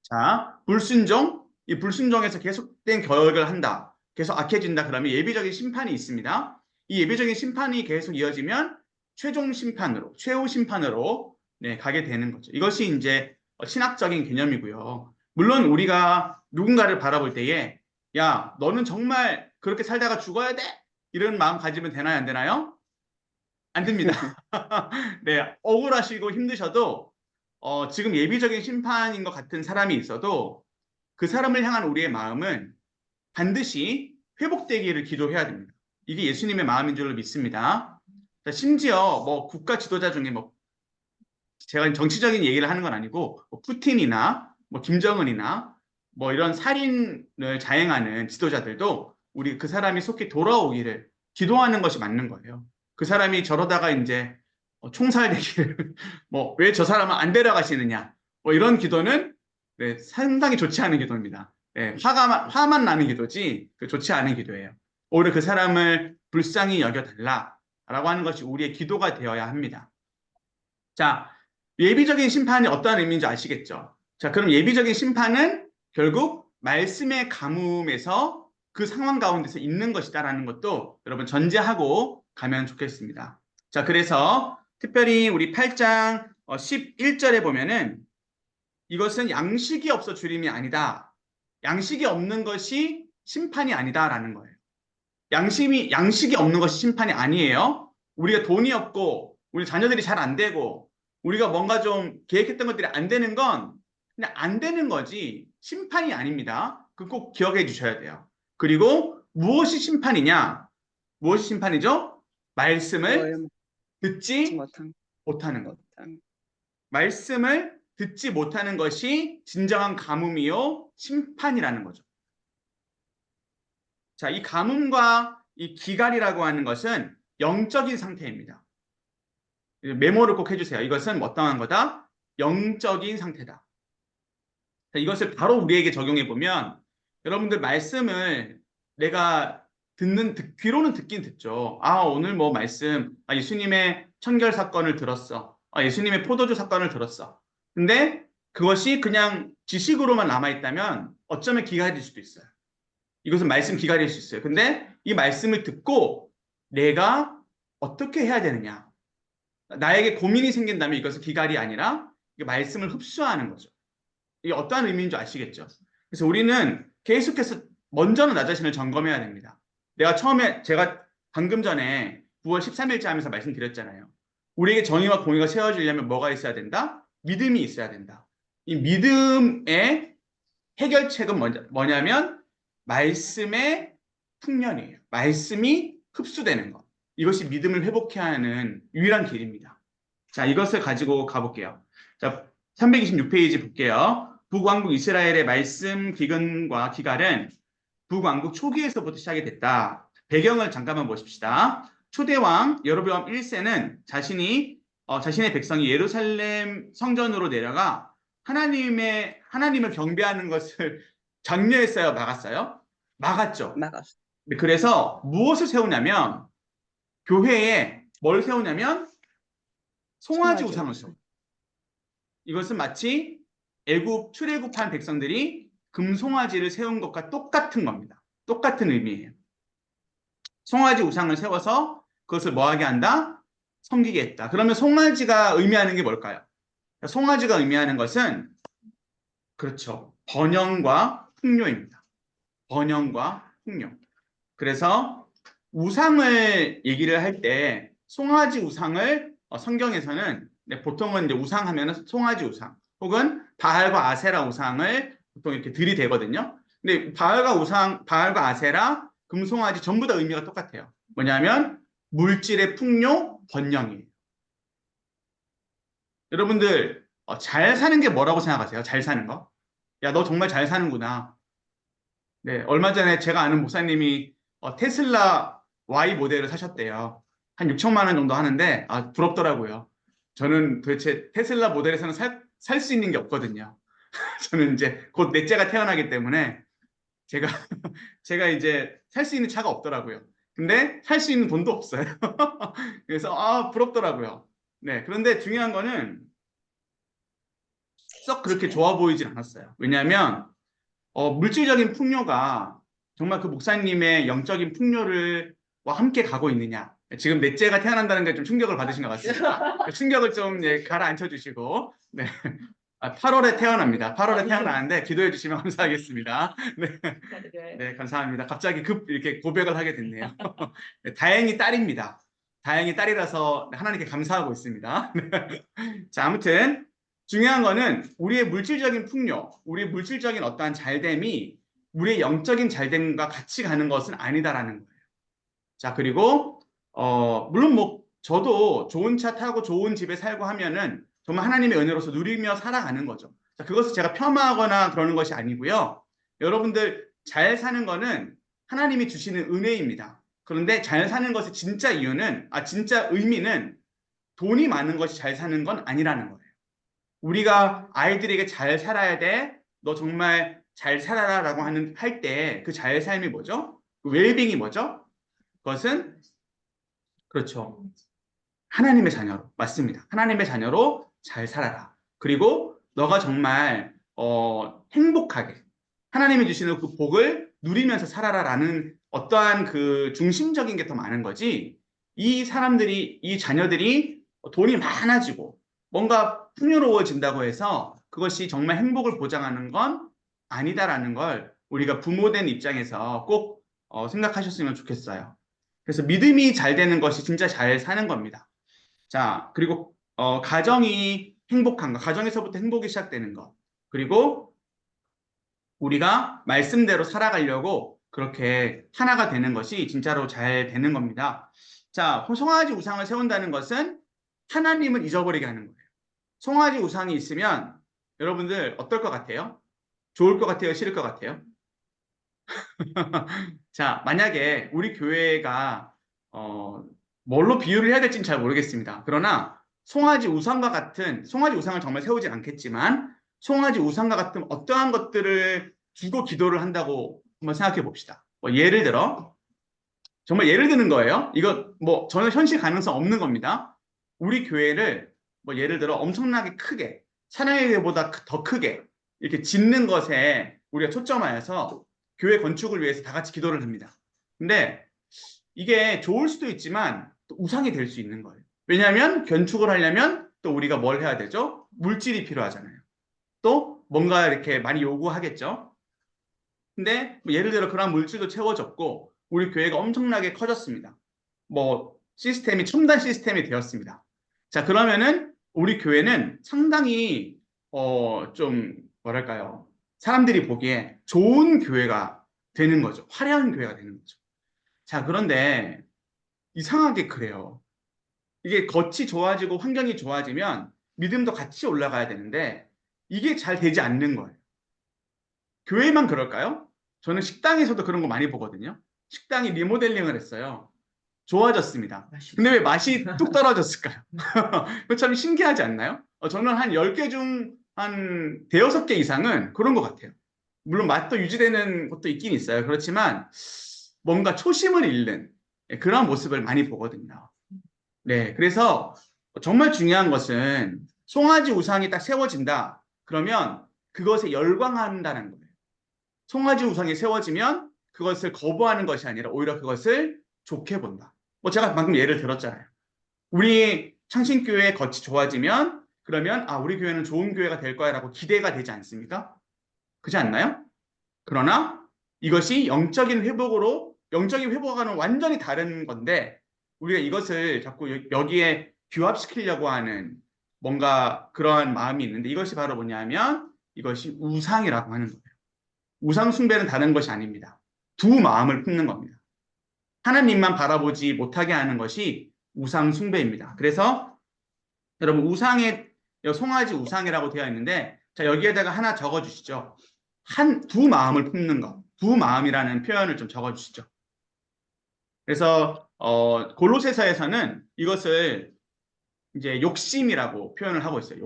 자, 불순종, 이 불순종에서 계속된 결과를 한다. 계속 악해진다. 그러면 예비적인 심판이 있습니다. 이 예비적인 심판이 계속 이어지면 최종 심판으로, 최후 심판으로 가게 되는 거죠. 이것이 이제 신학적인 개념이고요. 물론 우리가 누군가를 바라볼 때에 야, 너는 정말 그렇게 살다가 죽어야 돼? 이런 마음 가지면 되나요? 안 되나요? 안 됩니다. 네, 억울하시고 힘드셔도 지금 예비적인 심판인 것 같은 사람이 있어도 그 사람을 향한 우리의 마음은 반드시 회복되기를 기도해야 됩니다. 이게 예수님의 마음인 줄로 믿습니다. 자, 심지어 뭐 국가 지도자 중에 뭐 제가 정치적인 얘기를 하는 건 아니고 뭐 푸틴이나 뭐 김정은이나 뭐 이런 살인을 자행하는 지도자들도 우리 그 사람이 속히 돌아오기를 기도하는 것이 맞는 거예요. 그 사람이 저러다가 이제 총살되기를 뭐 왜 저 사람은 안 데려가시느냐 뭐 이런 기도는 네, 상당히 좋지 않은 기도입니다. 네, 화만 나는 기도지 좋지 않은 기도예요. 오히려 그 사람을 불쌍히 여겨달라라고 하는 것이 우리의 기도가 되어야 합니다. 자, 예비적인 심판이 어떤 의미인지 아시겠죠? 자, 그럼 예비적인 심판은 결국 말씀의 가뭄에서 그 상황 가운데서 있는 것이다라는 것도 여러분 전제하고 가면 좋겠습니다. 자, 그래서 특별히 우리 8장 11절에 보면은 이것은 양식이 없어 주림이 아니다. 양식이 없는 것이 심판이 아니다라는 거예요. 양식이 없는 것이 심판이 아니에요. 우리가 돈이 없고 우리 자녀들이 잘 안 되고 우리가 뭔가 좀 계획했던 것들이 안 되는 건 그냥 안 되는 거지 심판이 아닙니다. 그거 꼭 기억해 주셔야 돼요. 그리고 무엇이 심판이냐? 무엇이 심판이죠? 말씀을 듣지 못하는 것. 말씀을 듣지 못하는 것이 진정한 가뭄이요 심판이라는 거죠. 자, 이 가뭄과 이 기갈이라고 하는 것은 영적인 상태입니다. 메모를 꼭 해주세요. 이것은 어떠한 거다? 영적인 상태다. 자, 이것을 바로 우리에게 적용해 보면 여러분들 말씀을 내가 귀로는 듣긴 듣죠. 아, 오늘 뭐 말씀, 예수님의 청결 사건을 들었어. 예수님의 포도주 사건을 들었어. 근데 그것이 그냥 지식으로만 남아있다면 어쩌면 기갈일 수도 있어요. 이것은 말씀 기갈일 수 있어요. 근데 이 말씀을 듣고 내가 어떻게 해야 되느냐. 나에게 고민이 생긴다면 이것은 기갈이 아니라 말씀을 흡수하는 거죠. 이게 어떠한 의미인 줄 아시겠죠? 그래서 우리는 계속해서 먼저는 나 자신을 점검해야 됩니다. 제가 방금 전에 9월 13일째 하면서 말씀드렸잖아요. 우리에게 정의와 공의가 세워지려면 뭐가 있어야 된다? 믿음이 있어야 된다. 이 믿음의 해결책은 뭐냐면 말씀의 풍년이에요. 말씀이 흡수되는 것. 이것이 믿음을 회복해야 하는 유일한 길입니다. 자, 이것을 가지고 가볼게요. 자, 326페이지 볼게요. 북왕국 이스라엘의 말씀 기근과 기갈은 북왕국 초기에서부터 시작이 됐다. 배경을 잠깐만 보십시다. 초대왕 여로보암 1세는 자신의 백성이 예루살렘 성전으로 내려가 하나님을 경배하는 것을 장려했어요, 막았어요? 막았죠. 막았어. 그래서 무엇을 세우냐면 교회에 뭘 세우냐면 송아지 우상을 세워. 이것은 마치 출애굽한 백성들이 금송아지를 세운 것과 똑같은 겁니다. 똑같은 의미예요. 송아지 우상을 세워서 그것을 뭐하게 한다? 섬기게 했다. 그러면 송아지가 의미하는 게 뭘까요? 송아지가 의미하는 것은 그렇죠. 번영과 풍요입니다. 번영과 풍요. 그래서 우상을 얘기를 할 때 송아지 우상을 성경에서는 보통은 이제 우상하면 송아지 우상 혹은 바알과 아세라 우상을 보통 이렇게 들이대거든요. 근데 바알과 아세라, 금송아지 전부 다 의미가 똑같아요. 뭐냐면 물질의 풍요, 번영이에요. 여러분들 잘 사는 게 뭐라고 생각하세요? 잘 사는 거? 야, 너 정말 잘 사는구나. 네, 얼마 전에 제가 아는 목사님이 테슬라 Y 모델을 사셨대요. 한 6천만 원 정도 하는데 부럽더라고요. 저는 도대체 테슬라 모델에서는 살 수 있는 게 없거든요. 저는 이제 곧 넷째가 태어나기 때문에 제가 이제 살 수 있는 차가 없더라고요. 근데 살 수 있는 돈도 없어요. 그래서 부럽더라고요. 네, 그런데 중요한 거는 썩 그렇게 좋아 보이질 않았어요. 왜냐하면 물질적인 풍요가 정말 그 목사님의 영적인 풍요와 함께 가고 있느냐. 지금 넷째가 태어난다는 게 좀 충격을 받으신 것 같습니다. 충격을 좀 가라앉혀 주시고. 네. 8월에 태어납니다. 8월에 태어나는데 기도해 주시면 감사하겠습니다. 네. 네, 감사합니다. 갑자기 이렇게 고백을 하게 됐네요. 네, 다행히 딸입니다. 다행히 딸이라서 하나님께 감사하고 있습니다. 네. 자, 아무튼 중요한 거는 우리의 물질적인 풍요, 우리의 물질적인 어떠한 잘됨이 우리의 영적인 잘됨과 같이 가는 것은 아니다라는 거예요. 자, 그리고 물론 뭐 저도 좋은 차 타고 좋은 집에 살고 하면은 정말 하나님의 은혜로서 누리며 살아가는 거죠. 자, 그것을 제가 폄하하거나 그러는 것이 아니고요. 여러분들 잘 사는 거는 하나님이 주시는 은혜입니다. 그런데 잘 사는 것의 진짜 이유는 진짜 의미는 돈이 많은 것이 잘 사는 건 아니라는 거예요. 우리가 아이들에게 잘 살아야 돼, 너 정말 잘 살아라라고 할 때 그 잘 삶이 뭐죠? 그 웰빙이 뭐죠? 그것은 그렇죠. 하나님의 자녀로 맞습니다. 하나님의 자녀로 잘 살아라. 그리고 너가 정말 행복하게 하나님이 주시는 그 복을 누리면서 살아라라는 어떠한 그 중심적인 게 더 많은 거지. 이 사람들이 이 자녀들이 돈이 많아지고 뭔가 풍요로워진다고 해서 그것이 정말 행복을 보장하는 건 아니다라는 걸 우리가 부모된 입장에서 꼭 생각하셨으면 좋겠어요. 그래서 믿음이 잘 되는 것이 진짜 잘 사는 겁니다. 자, 그리고 가정이 행복한 것, 가정에서부터 행복이 시작되는 것, 그리고 우리가 말씀대로 살아가려고 그렇게 하나가 되는 것이 진짜로 잘 되는 겁니다. 자, 송아지 우상을 세운다는 것은 하나님을 잊어버리게 하는 거예요. 송아지 우상이 있으면 여러분들 어떨 것 같아요? 좋을 것 같아요? 싫을 것 같아요? 자, 만약에 우리 교회가 뭘로 비유를 해야 될지는 잘 모르겠습니다. 그러나 송아지 우상을 정말 세우진 않겠지만 송아지 우상과 같은 어떠한 것들을 두고 기도를 한다고 한번 생각해 봅시다. 뭐 예를 들어 정말 예를 드는 거예요. 이거 뭐 저는 현실 가능성 없는 겁니다. 우리 교회를 뭐 예를 들어 엄청나게 크게 찬양의 교회보다 더 크게 이렇게 짓는 것에 우리가 초점하여서 교회 건축을 위해서 다 같이 기도를 합니다. 근데 이게 좋을 수도 있지만 또 우상이 될 수 있는 거예요. 왜냐하면 건축을 하려면 또 우리가 뭘 해야 되죠? 물질이 필요하잖아요. 또 뭔가 이렇게 많이 요구하겠죠. 근데 뭐 예를 들어 그런 물질도 채워졌고 우리 교회가 엄청나게 커졌습니다. 뭐 시스템이 첨단 시스템이 되었습니다. 자, 그러면은 우리 교회는 상당히 좀 뭐랄까요? 사람들이 보기에 좋은 교회가 되는 거죠. 화려한 교회가 되는 거죠. 자, 그런데 이상하게 그래요. 이게 겉이 좋아지고 환경이 좋아지면 믿음도 같이 올라가야 되는데 이게 잘 되지 않는 거예요. 교회만 그럴까요? 저는 식당에서도 그런 거 많이 보거든요. 식당이 리모델링을 했어요. 좋아졌습니다. 근데 왜 맛이 뚝 떨어졌을까요? 그거 참 신기하지 않나요? 저는 한 10개 중 한 대여섯 개 이상은 그런 것 같아요. 물론 맛도 유지되는 것도 있긴 있어요. 그렇지만 뭔가 초심을 잃는 그런 모습을 많이 보거든요. 네, 그래서 정말 중요한 것은 송아지 우상이 딱 세워진다. 그러면 그것에 열광한다는 거예요. 송아지 우상이 세워지면 그것을 거부하는 것이 아니라 오히려 그것을 좋게 본다. 뭐 제가 방금 예를 들었잖아요. 우리 창신교회 겉이 좋아지면 그러면 우리 교회는 좋은 교회가 될 거야라고 기대가 되지 않습니까? 그렇지 않나요? 그러나 이것이 영적인 회복과는 완전히 다른 건데 우리가 이것을 자꾸 여기에 규합시키려고 하는 뭔가 그러한 마음이 있는데 이것이 바로 뭐냐면 이것이 우상이라고 하는 거예요. 우상 숭배는 다른 것이 아닙니다. 두 마음을 품는 겁니다. 하나님만 바라보지 못하게 하는 것이 우상 숭배입니다. 그래서 여러분 송아지 우상이라고 되어 있는데 자 여기에다가 하나 적어주시죠. 두 마음을 품는 것, 두 마음이라는 표현을 좀 적어주시죠. 그래서 골로새서에서는 이것을 이제 욕심이라고 표현을 하고 있어요.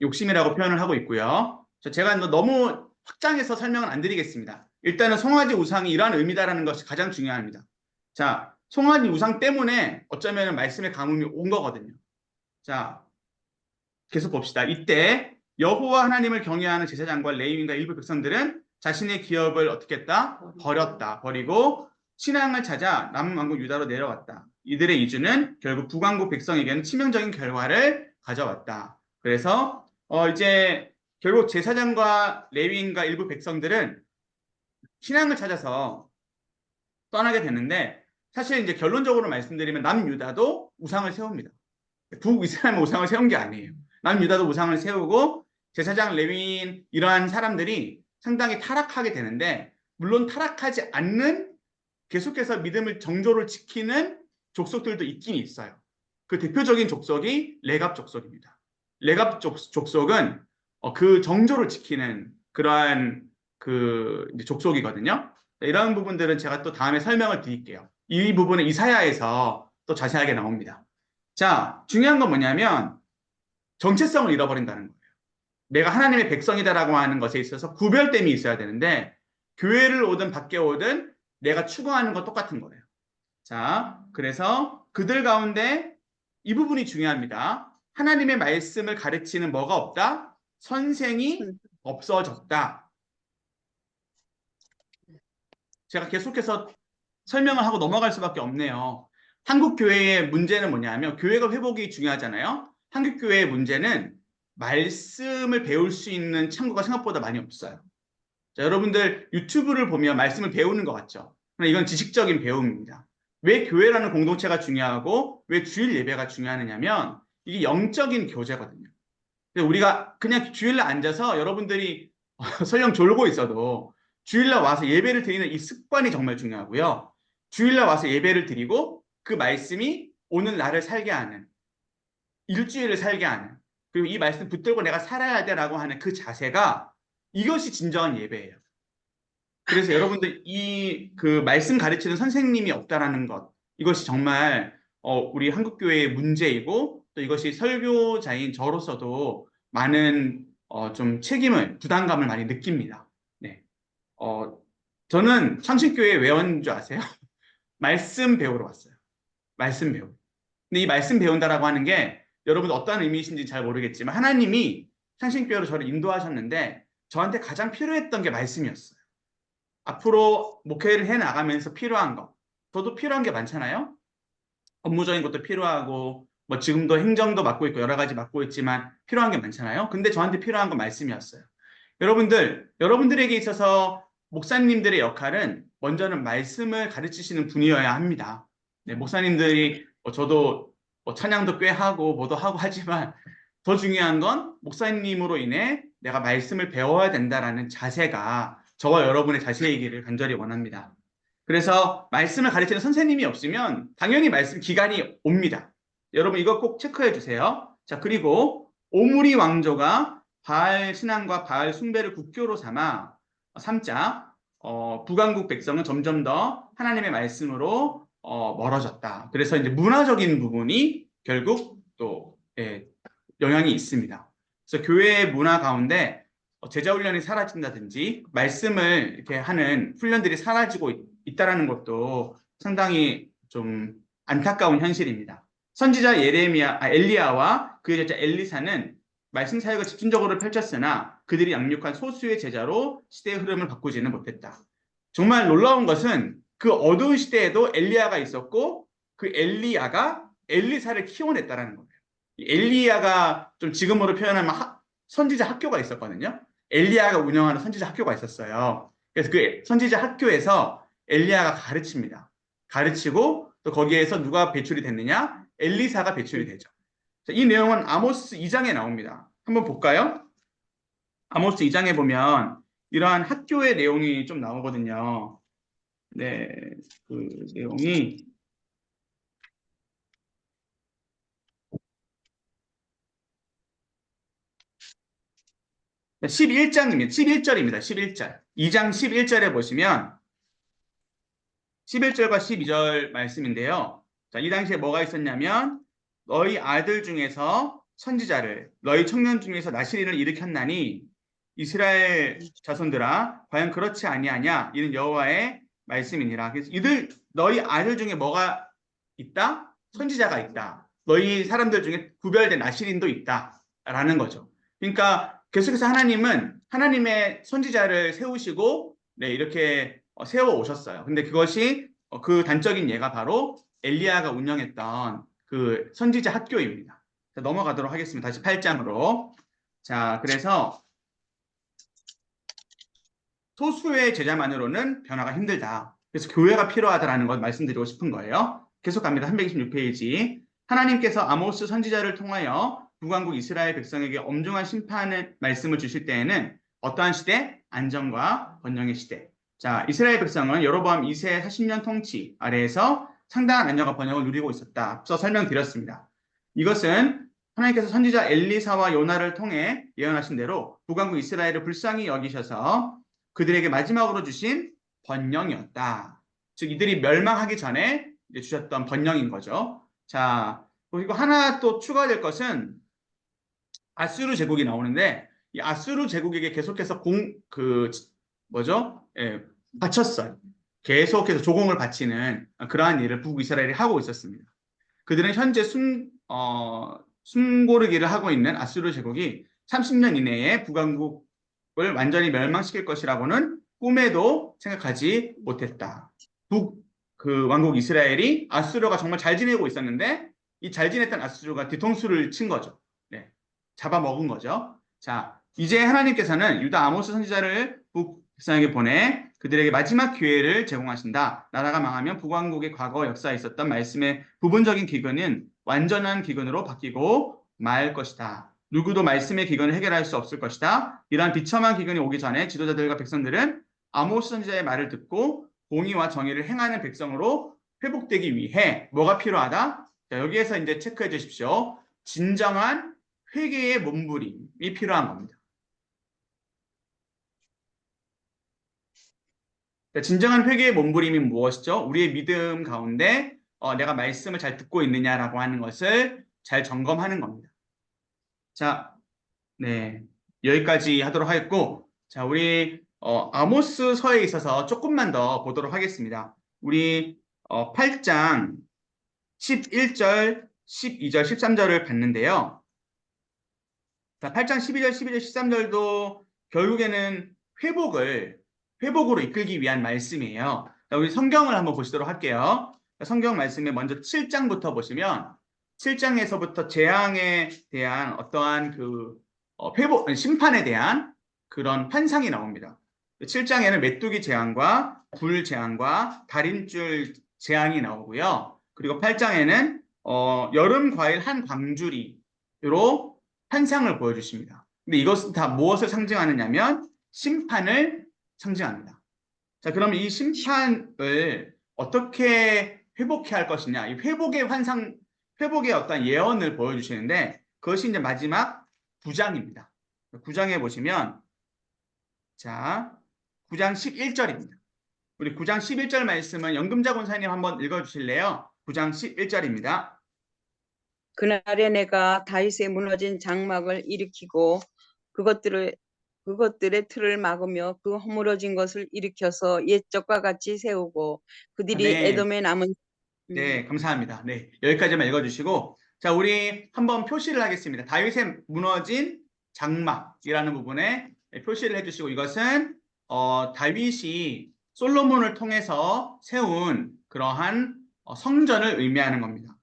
욕심이라고 표현을 하고 있고요. 제가 너무 확장해서 설명은 안 드리겠습니다. 일단은 송아지 우상이 이러한 의미다라는 것이 가장 중요합니다. 자, 송아지 우상 때문에 어쩌면 말씀의 가뭄이 온 거거든요. 자, 계속 봅시다. 이때 여호와 하나님을 경외하는 제사장과 레위인과 일부 백성들은 자신의 기업을 어떻게 했다? 버리고 신앙을 찾아 남왕국 유다로 내려왔다. 이들의 이주는 결국 북왕국 백성에게는 치명적인 결과를 가져왔다. 그래서 이제 결국 제사장과 레위인과 일부 백성들은 신앙을 찾아서 떠나게 되는데 사실 이제 결론적으로 말씀드리면 남유다도 우상을 세웁니다. 북이스라엘 우상을 세운 게 아니에요. 남유다도 우상을 세우고 제사장 레위인 이러한 사람들이 상당히 타락하게 되는데 물론 타락하지 않는 계속해서 믿음을 정조를 지키는 족속들도 있긴 있어요. 그 대표적인 족속이 레갑 족속입니다. 레갑 족속은 그 정조를 지키는 그러한 그 족속이거든요. 이런 부분들은 제가 또 다음에 설명을 드릴게요. 이 부분은 이사야에서 또 자세하게 나옵니다. 자, 중요한 건 뭐냐면 정체성을 잃어버린다는 거예요. 내가 하나님의 백성이다라고 하는 것에 있어서 구별됨이 있어야 되는데 교회를 오든 밖에 오든 내가 추구하는 건 똑같은 거예요. 자, 그래서 그들 가운데 이 부분이 중요합니다. 하나님의 말씀을 가르치는 뭐가 없다? 선생이 없어졌다. 제가 계속해서 설명을 하고 넘어갈 수밖에 없네요. 한국 교회의 문제는 뭐냐면 교회가 회복이 중요하잖아요. 한국 교회의 문제는 말씀을 배울 수 있는 창구가 생각보다 많이 없어요. 자, 여러분들 유튜브를 보면 말씀을 배우는 것 같죠? 그러나 이건 지식적인 배움입니다. 왜 교회라는 공동체가 중요하고 왜 주일 예배가 중요하냐면 이게 영적인 교제거든요. 우리가 그냥 주일날 앉아서 여러분들이 설령 졸고 있어도 주일날 와서 예배를 드리는 이 습관이 정말 중요하고요. 주일날 와서 예배를 드리고 그 말씀이 오늘 나를 살게 하는, 일주일을 살게 하는, 그리고 이 말씀 붙들고 내가 살아야 돼라고 하는 그 자세가 이것이 진정한 예배예요. 그래서 여러분들 이 그 말씀 가르치는 선생님이 없다라는 것, 이것이 정말 우리 한국교회의 문제이고 또 이것이 설교자인 저로서도 많은 좀 책임을, 부담감을 많이 느낍니다. 네. 저는 창신교회 왜 온 줄 아세요? 말씀 배우러 왔어요. 말씀 배우. 근데 이 말씀 배운다라고 하는 게 여러분 어떤 의미이신지 잘 모르겠지만 하나님이 창신교회로 저를 인도하셨는데 저한테 가장 필요했던 게 말씀이었어요. 앞으로 목회를 해나가면서 필요한 거. 저도 필요한 게 많잖아요. 업무적인 것도 필요하고 뭐 지금도 행정도 맡고 있고 여러 가지 맡고 있지만 필요한 게 많잖아요. 근데 저한테 필요한 건 말씀이었어요. 여러분들에게 있어서 목사님들의 역할은 먼저는 말씀을 가르치시는 분이어야 합니다. 네, 목사님들이 저도 찬양도 꽤 하고 뭐도 하고 하지만 더 중요한 건 목사님으로 인해 내가 말씀을 배워야 된다라는 자세가 저와 여러분의 자세이기를 간절히 원합니다. 그래서 말씀을 가르치는 선생님이 없으면 당연히 말씀 기간이 옵니다. 여러분 이거 꼭 체크해 주세요. 자, 그리고 오므리 왕조가 바알 신앙과 바알 숭배를 국교로 삼아 3자 북왕국 백성은 점점 더 하나님의 말씀으로 멀어졌다. 그래서 이제 문화적인 부분이 결국 또 영향이 있습니다. 그래서 교회의 문화 가운데 제자 훈련이 사라진다든지 말씀을 이렇게 하는 훈련들이 사라지고 있다라는 것도 상당히 좀 안타까운 현실입니다. 선지자 엘리야와 그의 제자 엘리사는 말씀 사역을 집중적으로 펼쳤으나 그들이 양육한 소수의 제자로 시대의 흐름을 바꾸지는 못했다. 정말 놀라운 것은 그 어두운 시대에도 엘리야가 있었고 그 엘리야가 엘리사를 키워냈다라는 거예요. 엘리야가 좀 지금으로 표현하면 선지자 학교가 있었거든요. 엘리야가 운영하는 선지자 학교가 있었어요. 그래서 그 선지자 학교에서 엘리야가 가르칩니다. 가르치고 또 거기에서 누가 배출이 됐느냐? 엘리사가 배출이 되죠. 이 내용은 아모스 2장에 나옵니다. 한번 볼까요? 아모스 2장에 보면 이러한 학교의 내용이 좀 나오거든요. 네, 그 내용이 11장입니다. 11절입니다. 11절. 2장 11절에 보시면 11절과 12절 말씀인데요. 자, 이 당시에 뭐가 있었냐면 너희 아들 중에서 선지자를, 너희 청년 중에서 나시린을 일으켰나니 이스라엘 자손들아 과연 그렇지 아니하냐? 이는 여호와의 말씀이니라. 그래서 너희 아들 중에 뭐가 있다? 선지자가 있다. 너희 사람들 중에 구별된 나시린도 있다라는 거죠. 그러니까 계속해서 하나님은 하나님의 선지자를 세우시고 이렇게 세워 오셨어요. 근데 그것이 그 단적인 예가 바로 엘리야가 운영했던 그 선지자 학교입니다. 자, 넘어가도록 하겠습니다. 다시 8장으로. 자, 그래서 소수의 제자만으로는 변화가 힘들다. 그래서 교회가 필요하다라는 걸 말씀드리고 싶은 거예요. 계속 갑니다. 326페이지. 하나님께서 아모스 선지자를 통하여 북왕국 이스라엘 백성에게 엄중한 심판의 말씀을 주실 때에는 어떠한 시대? 안정과 번영의 시대. 자, 이스라엘 백성은 여로보암 2세 40년 통치 아래에서 상당한 안정과 번영을 누리고 있었다. 앞서 설명드렸습니다. 이것은 하나님께서 선지자 엘리사와 요나를 통해 예언하신 대로 북왕국 이스라엘을 불쌍히 여기셔서 그들에게 마지막으로 주신 번영이었다. 즉 이들이 멸망하기 전에 이제 주셨던 번영인 거죠. 자, 그리고 하나 또 추가될 것은 아수르 제국이 나오는데 이 아수르 제국에게 계속해서 예, 바쳤어요. 계속해서 조공을 바치는 그러한 일을 북이스라엘이 하고 있었습니다. 그들은 현재 숨고르기를 하고 있는 아수르 제국이 30년 이내에 북왕국을 완전히 멸망시킬 것이라고는 꿈에도 생각하지 못했다. 그 왕국 이스라엘이 아수르가 정말 잘 지내고 있었는데 이 잘 지냈던 아수르가 뒤통수를 친 거죠. 네, 잡아먹은 거죠. 자, 이제 하나님께서는 유다 아모스 선지자를 북백성에게 보내 그들에게 마지막 기회를 제공하신다. 나라가 망하면 북왕국의 과거 역사에 있었던 말씀의 부분적인 기근은 완전한 기근으로 바뀌고 말 것이다. 누구도 말씀의 기근을 해결할 수 없을 것이다. 이러한 비참한 기근이 오기 전에 지도자들과 백성들은 아모스 선지자의 말을 듣고 공의와 정의를 행하는 백성으로 회복되기 위해 뭐가 필요하다? 자, 여기에서 이제 체크해 주십시오. 진정한 회개의 몸부림이 필요한 겁니다. 자, 진정한 회개의 몸부림이 무엇이죠? 우리의 믿음 가운데 내가 말씀을 잘 듣고 있느냐라고 하는 것을 잘 점검하는 겁니다. 자, 네, 여기까지 하도록 하겠고, 자, 우리 아모스서에 있어서 조금만 더 보도록 하겠습니다. 우리 8장 11절, 12절, 13절을 봤는데요. 자, 8장 12절, 12절, 13절도 결국에는 회복으로 이끌기 위한 말씀이에요. 자, 우리 성경을 한번 보시도록 할게요. 자, 성경 말씀에 먼저 7장부터 보시면 7장에서부터 재앙에 대한 어떠한 심판에 대한 그런 환상이 나옵니다. 7장에는 메뚜기 재앙과 불 재앙과 달인줄 재앙이 나오고요. 그리고 8장에는 여름 과일 한 광주리로 환상을 보여주십니다. 근데 이것은 다 무엇을 상징하느냐면 심판을 상징합니다. 자, 그럼 이 심판을 어떻게 회복해야 할 것이냐? 이 회복의 어떤 예언을 보여주시는데 그것이 이제 마지막 9장입니다. 9장에 보시면 자, 9장 11절입니다. 우리 9장 11절 말씀은 연금자 권사님 한번 읽어주실래요? 9장 11절입니다. 그날에 내가 다윗의 무너진 장막을 일으키고 그것들의 틀을 막으며 그 허물어진 것을 일으켜서 옛적과 같이 세우고 그들이 네. 에돔에 남은 네, 감사합니다. 네, 여기까지만 읽어주시고, 자, 우리 한번 표시를 하겠습니다. 다윗의 무너진 장막이라는 부분에 표시를 해주시고, 이것은 다윗이 솔로몬을 통해서 세운 그러한 성전을 의미하는 겁니다.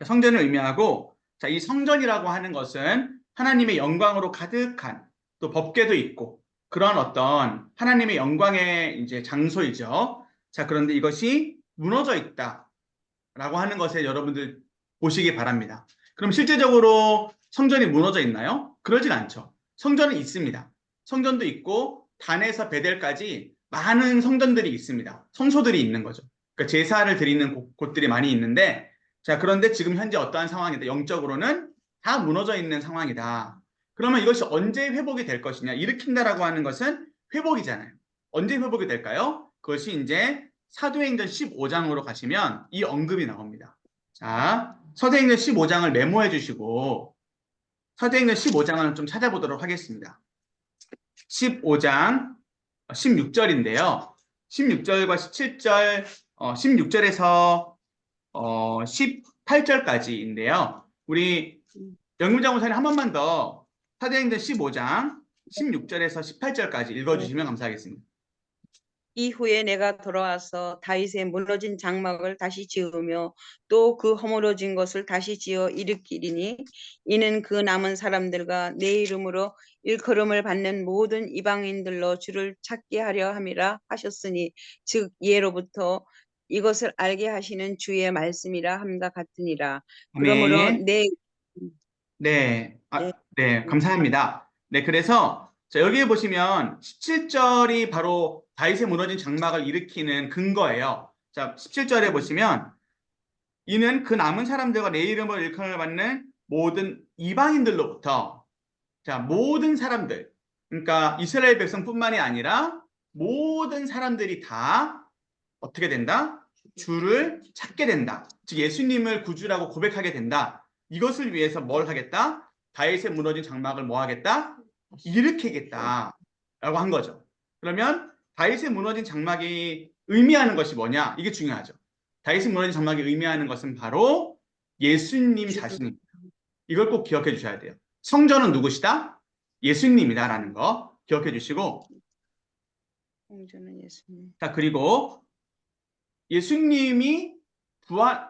성전을 의미하고, 자, 이 성전이라고 하는 것은 하나님의 영광으로 가득한 또 법궤도 있고 그런 어떤 하나님의 영광의 이제 장소이죠. 자, 그런데 이것이 무너져 있다라고 하는 것에 여러분들 보시기 바랍니다. 그럼 실제적으로 성전이 무너져 있나요? 그러진 않죠. 성전은 있습니다. 성전도 있고 단에서 베델까지 많은 성전들이 있습니다. 성소들이 있는 거죠. 그러니까 제사를 드리는 곳들이 많이 있는데, 자, 그런데 지금 현재 어떠한 상황이다? 영적으로는 다 무너져 있는 상황이다. 그러면 이것이 언제 회복이 될 것이냐? 일으킨다라고 하는 것은 회복이잖아요. 언제 회복이 될까요? 그것이 이제 사도행전 15장으로 가시면 이 언급이 나옵니다. 자, 사도행전 15장을 메모해 주시고 사도행전 15장을 좀 찾아보도록 하겠습니다. 15장 16절인데요. 16절과 17절, 16절에서 18절까지인데요. 우리 영문장 원사님 한 번만 더 사도행전 15장 16절에서 18절까지 읽어주시면 감사하겠습니다. 이후에 내가 돌아와서 다윗의 무너진 장막을 다시 지으며 또 그 허물어진 것을 다시 지어 일으키리니 이는 그 남은 사람들과 내 이름으로 일컬음을 받는 모든 이방인들로 주를 찾게 하려 함이라 하셨으니 즉 예로부터 이것을 알게 하시는 주의 말씀이라 함과 같으니라. 그러므로 아멘. 네, 네, 감사합니다. 네, 그래서 자, 여기에 보시면 17절이 바로 다윗의 무너진 장막을 일으키는 근거예요. 자, 17절에 보시면 이는 그 남은 사람들과 내 이름을 일컬음을 받는 모든 이방인들로부터, 자, 모든 사람들, 그러니까 이스라엘 백성뿐만이 아니라 모든 사람들이 다 어떻게 된다? 주를 찾게 된다. 즉 예수님을 구주라고 고백하게 된다. 이것을 위해서 뭘 하겠다? 다윗의 무너진 장막을 뭐 하겠다? 일으키겠다. 라고 한 거죠. 그러면 다윗의 무너진 장막이 의미하는 것이 뭐냐? 이게 중요하죠. 다윗의 무너진 장막이 의미하는 것은 바로 예수님 자신입니다. 이걸 꼭 기억해 주셔야 돼요. 성전은 누구시다? 예수님이다라는 거 기억해 주시고, 성전은 예수님. 자, 그리고 예수님이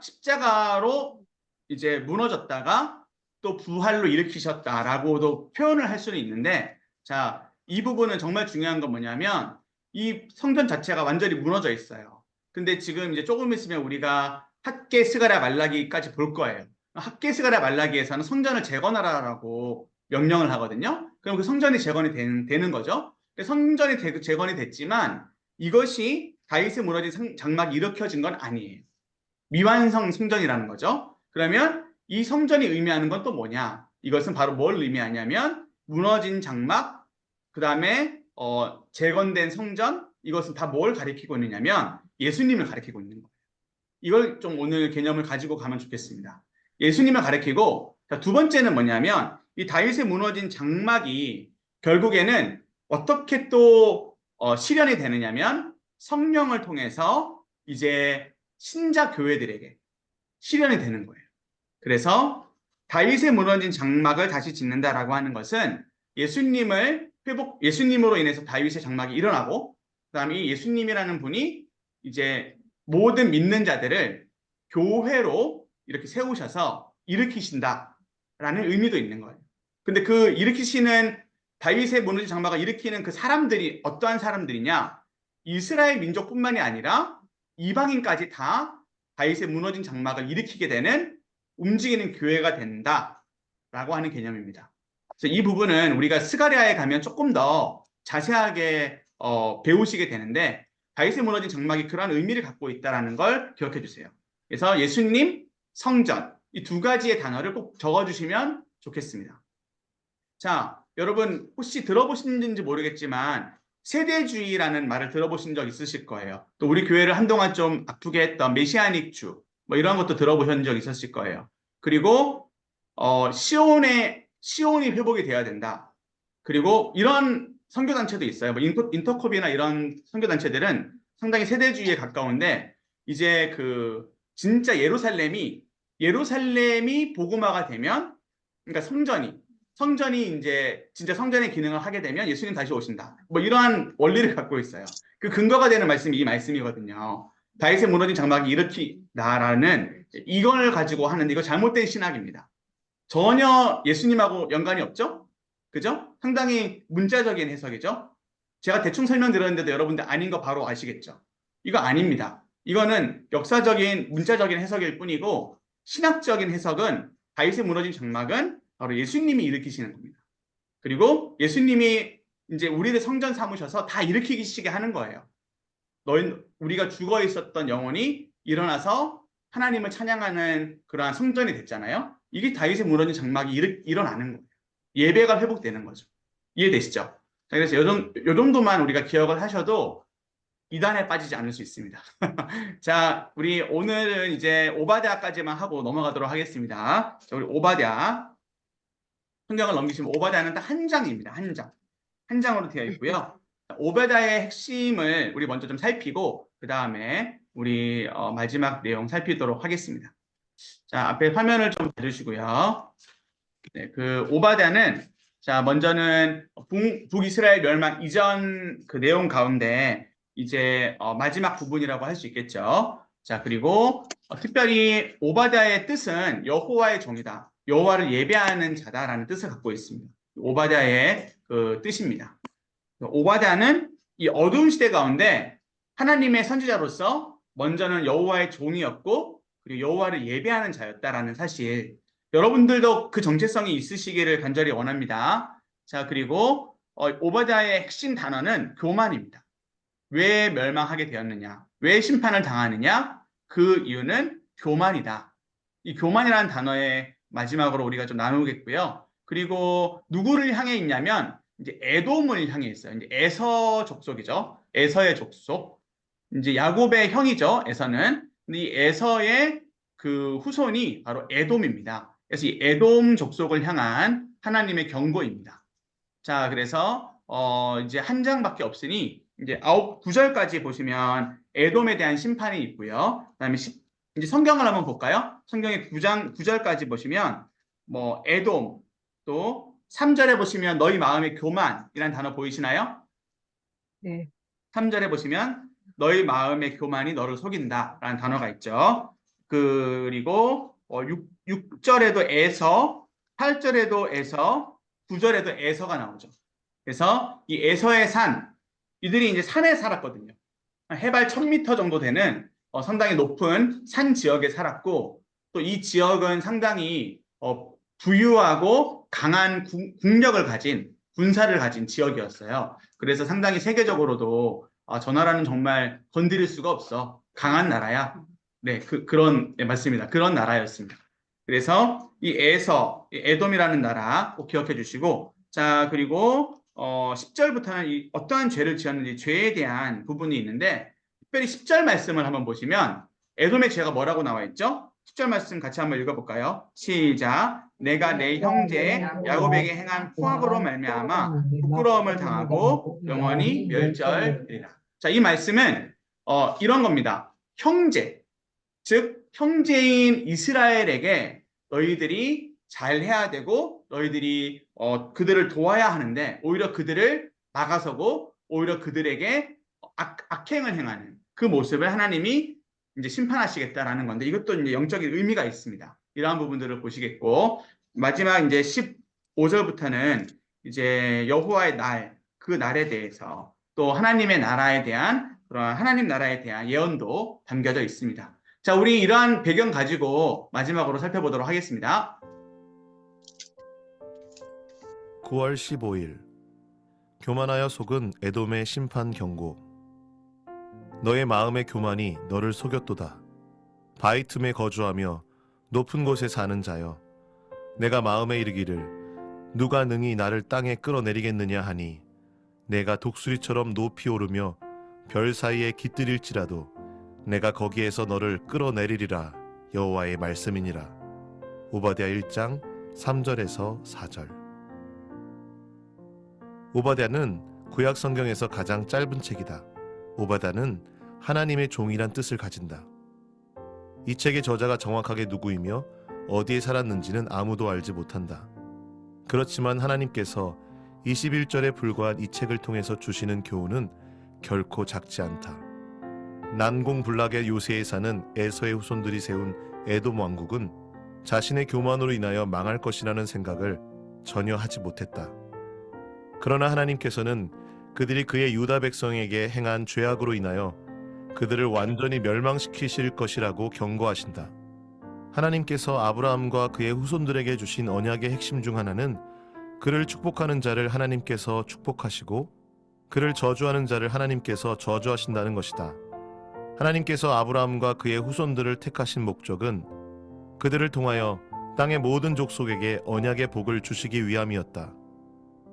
십자가로 이제 무너졌다가 또 부활로 일으키셨다라고도 표현을 할 수는 있는데, 자, 이 부분은 정말 중요한 건 뭐냐면 이 성전 자체가 완전히 무너져 있어요. 근데 지금 이제 조금 있으면 우리가 학개 스가랴 말라기까지 볼 거예요. 학개 스가랴 말라기에서는 성전을 재건하라라고 명령을 하거든요. 그럼 그 성전이 재건이 되는 거죠. 성전이 재건이 됐지만 이것이 다윗의 무너진 장막이 일으켜진 건 아니에요. 미완성 성전이라는 거죠. 그러면 이 성전이 의미하는 건 또 뭐냐? 이것은 바로 뭘 의미하냐면 무너진 장막, 그 다음에 재건된 성전, 이것은 다 뭘 가리키고 있느냐면 예수님을 가리키고 있는 거예요. 이걸 좀 오늘 개념을 가지고 가면 좋겠습니다. 예수님을 가리키고, 자, 두 번째는 뭐냐면 이 다윗의 무너진 장막이 결국에는 어떻게 또 실현이 되느냐면 성령을 통해서 이제 신자 교회들에게 실현이 되는 거예요. 그래서 다윗의 무너진 장막을 다시 짓는다라고 하는 것은 예수님으로 인해서 다윗의 장막이 일어나고, 그다음에 이 예수님이라는 분이 이제 모든 믿는 자들을 교회로 이렇게 세우셔서 일으키신다라는 의미도 있는 거예요. 근데 그 일으키시는 다윗의 무너진 장막을 일으키는 그 사람들이 어떠한 사람들이냐? 이스라엘 민족뿐만이 아니라 이방인까지 다 다윗의 무너진 장막을 일으키게 되는 움직이는 교회가 된다라고 하는 개념입니다. 그래서 이 부분은 우리가 스가랴에 가면 조금 더 자세하게 배우시게 되는데, 다윗의 무너진 장막이 그러한 의미를 갖고 있다는 걸 기억해 주세요. 그래서 예수님, 성전, 이 두 가지의 단어를 꼭 적어주시면 좋겠습니다. 자, 여러분 혹시 들어보셨는지 모르겠지만 세대주의라는 말을 들어보신 적 있으실 거예요. 또 우리 교회를 한동안 좀 아프게 했던 메시아닉 주, 뭐 이런 것도 들어보신 적 있었을 거예요. 그리고 시온이 회복이 돼야 된다. 그리고 이런 선교단체도 있어요. 뭐 인터컵이나 이런 선교단체들은 상당히 세대주의에 가까운데, 이제 그 진짜 예루살렘이 복음화가 되면, 그러니까 성전이 이제 진짜 성전의 기능을 하게 되면 예수님 다시 오신다. 뭐 이러한 원리를 갖고 있어요. 그 근거가 되는 말씀이 이 말씀이거든요. 다윗의 무너진 장막이 일으키다라는 이걸 가지고 하는, 이거 잘못된 신학입니다. 전혀 예수님하고 연관이 없죠? 그죠? 상당히 문자적인 해석이죠? 제가 대충 설명드렸는데도 여러분들 아닌 거 바로 아시겠죠? 이거 아닙니다. 이거는 역사적인 문자적인 해석일 뿐이고, 신학적인 해석은 다윗의 무너진 장막은 바로 예수님이 일으키시는 겁니다. 그리고 예수님이 이제 우리를 성전 삼으셔서 다 일으키시게 하는 거예요. 우리가 죽어 있었던 영혼이 일어나서 하나님을 찬양하는 그러한 성전이 됐잖아요. 이게 다윗의 무너진 장막이 일어나는 거예요. 예배가 회복되는 거죠. 이해되시죠? 자, 그래서 요 정도만 우리가 기억을 하셔도 이단에 빠지지 않을 수 있습니다. 자, 우리 오늘은 이제 오바댜까지만 하고 넘어가도록 하겠습니다. 자, 우리 오바댜 성경을 넘기시면 오바댜는 딱 한 장입니다. 한 장으로 되어 있고요. 오바댜의 핵심을 우리 먼저 좀 살피고 그 다음에 우리 마지막 내용 살피도록 하겠습니다. 자, 앞에 화면을 좀 봐주시고요. 네, 그 오바댜는, 자, 먼저는 북이스라엘 멸망 이전 그 내용 가운데 이제 마지막 부분이라고 할 수 있겠죠. 자, 그리고 특별히 오바댜의 뜻은 여호와의 종이다, 여호와를 예배하는 자다라는 뜻을 갖고 있습니다. 오바댜의 그 뜻입니다. 오바댜는 이 어두운 시대 가운데 하나님의 선지자로서 먼저는 여호와의 종이었고, 그리고 여호와를 예배하는 자였다라는 사실, 여러분들도 그 정체성이 있으시기를 간절히 원합니다. 자, 그리고 오바댜의 핵심 단어는 교만입니다. 왜 멸망하게 되었느냐? 왜 심판을 당하느냐? 그 이유는 교만이다. 이 교만이라는 단어의 마지막으로 우리가 좀 나누겠고요. 그리고 누구를 향해 있냐면 이제 에돔을 향해 있어요. 이제 에서 족속이죠. 에서의 족속. 이제 야곱의 형이죠. 에서는. 근데 이 에서의 그 후손이 바로 에돔입니다. 그래서 이 에돔 족속을 향한 하나님의 경고입니다. 자, 그래서 이제 한 장밖에 없으니 이제 9절까지 보시면 에돔에 대한 심판이 있고요. 그다음에 이제 성경을 한번 볼까요? 성경의 9절까지 보시면 뭐 에돔, 또 3절에 보시면 너희 마음의 교만이라는 단어 보이시나요? 네. 3절에 보시면 너희 마음의 교만이 너를 속인다라는 단어가 있죠. 그리고 6절에도 에서, 8절에도 에서, 9절에도 에서가 나오죠. 그래서 이 에서의 산, 이들이 이제 산에 살았거든요. 해발 1000m 정도 되는 상당히 높은 산 지역에 살았고, 또 이 지역은 상당히 부유하고 강한 국력을 가진, 군사를 가진 지역이었어요. 그래서 상당히 세계적으로도 저 나라는 정말 건드릴 수가 없어. 강한 나라야. 네, 네, 맞습니다. 그런 나라였습니다. 그래서 이 에돔이라는 나라 꼭 기억해 주시고, 자, 그리고 10절부터는 어떠한 죄를 지었는지 죄에 대한 부분이 있는데, 특별히 10절 말씀을 한번 보시면 에돔의 죄가 뭐라고 나와 있죠? 10절 말씀 같이 한번 읽어볼까요? 시작. 내가 내 형제 야곱에게 행한 포악으로 말미암아 부끄러움을 당하고 영원히 멸절되리라. 자, 이 말씀은 이런 겁니다. 형제, 즉 형제인 이스라엘에게 너희들이 잘해야 되고 너희들이 그들을 도와야 하는데 오히려 그들을 막아서고 오히려 그들에게 악행을 행하는 그 모습을 하나님이 이제 심판하시겠다라는 건데 이것도 이제 영적인 의미가 있습니다. 이러한 부분들을 보시겠고 마지막 이제 15절부터는 이제 여호와의 날, 그 날에 대해서 또 하나님의 나라에 대한 그런 하나님 나라에 대한 예언도 담겨져 있습니다. 자, 우리 이러한 배경 가지고 마지막으로 살펴보도록 하겠습니다. 9월 15일 교만하여 속은 에돔의 심판 경고. 너의 마음의 교만이 너를 속였도다. 바위 틈에 거주하며 높은 곳에 사는 자여, 내가 마음에 이르기를 누가 능히 나를 땅에 끌어내리겠느냐 하니 내가 독수리처럼 높이 오르며 별 사이에 깃들일지라도 내가 거기에서 너를 끌어내리리라. 여호와의 말씀이니라. 오바댜 1장 3절에서 4절. 오바댜는 구약 성경에서 가장 짧은 책이다. 오바댜는 하나님의 종이란 뜻을 가진다. 이 책의 저자가 정확하게 누구이며 어디에 살았는지는 아무도 알지 못한다. 그렇지만 하나님께서 21절에 불과한 이 책을 통해서 주시는 교훈은 결코 작지 않다. 난공불락의 요새에 사는 에서의 후손들이 세운 에돔 왕국은 자신의 교만으로 인하여 망할 것이라는 생각을 전혀 하지 못했다. 그러나 하나님께서는 그들이 그의 유다 백성에게 행한 죄악으로 인하여 그들을 완전히 멸망시키실 것이라고 경고하신다. 하나님께서 아브라함과 그의 후손들에게 주신 언약의 핵심 중 하나는 그를 축복하는 자를 하나님께서 축복하시고 그를 저주하는 자를 하나님께서 저주하신다는 것이다. 하나님께서 아브라함과 그의 후손들을 택하신 목적은 그들을 통하여 땅의 모든 족속에게 언약의 복을 주시기 위함이었다.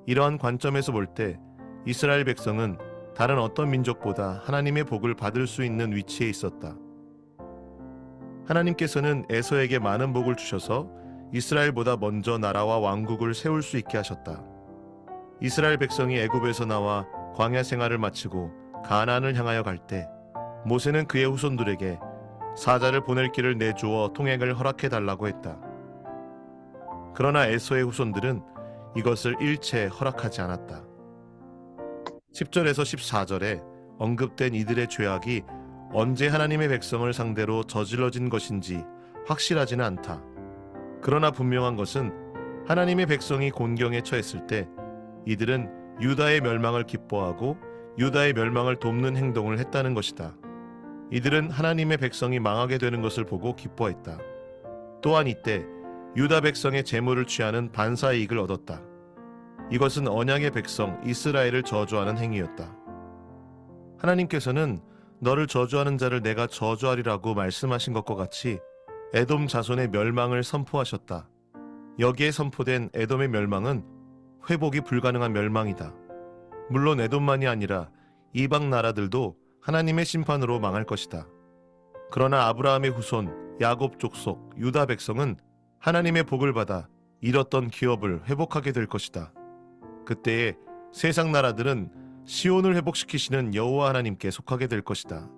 이러한 관점에서 볼 때 이스라엘 백성은 다른 어떤 민족보다 하나님의 복을 받을 수 있는 위치에 있었다. 하나님께서는 에서에게 많은 복을 주셔서 이스라엘보다 먼저 나라와 왕국을 세울 수 있게 하셨다. 이스라엘 백성이 애굽에서 나와 광야 생활을 마치고 가나안을 향하여 갈 때 모세는 그의 후손들에게 사자를 보낼 길을 내주어 통행을 허락해 달라고 했다. 그러나 에서의 후손들은 이것을 일체 허락하지 않았다. 10절에서 14절에 언급된 이들의 죄악이 언제 하나님의 백성을 상대로 저질러진 것인지 확실하지는 않다. 그러나 분명한 것은 하나님의 백성이 곤경에 처했을 때 이들은 유다의 멸망을 기뻐하고 유다의 멸망을 돕는 행동을 했다는 것이다. 이들은 하나님의 백성이 망하게 되는 것을 보고 기뻐했다. 또한 이때 유다 백성의 재물을 취하는 반사 이익을 얻었다. 이것은 언약의 백성 이스라엘을 저주하는 행위였다. 하나님께서는 너를 저주하는 자를 내가 저주하리라고 말씀하신 것과 같이 에돔 자손의 멸망을 선포하셨다. 여기에 선포된 에돔의 멸망은 회복이 불가능한 멸망이다. 물론 에돔만이 아니라 이방 나라들도 하나님의 심판으로 망할 것이다. 그러나 아브라함의 후손 야곱 족속 유다 백성은 하나님의 복을 받아 잃었던 기업을 회복하게 될 것이다. 그때에 세상 나라들은 시온을 회복시키시는 여호와 하나님께 속하게 될 것이다.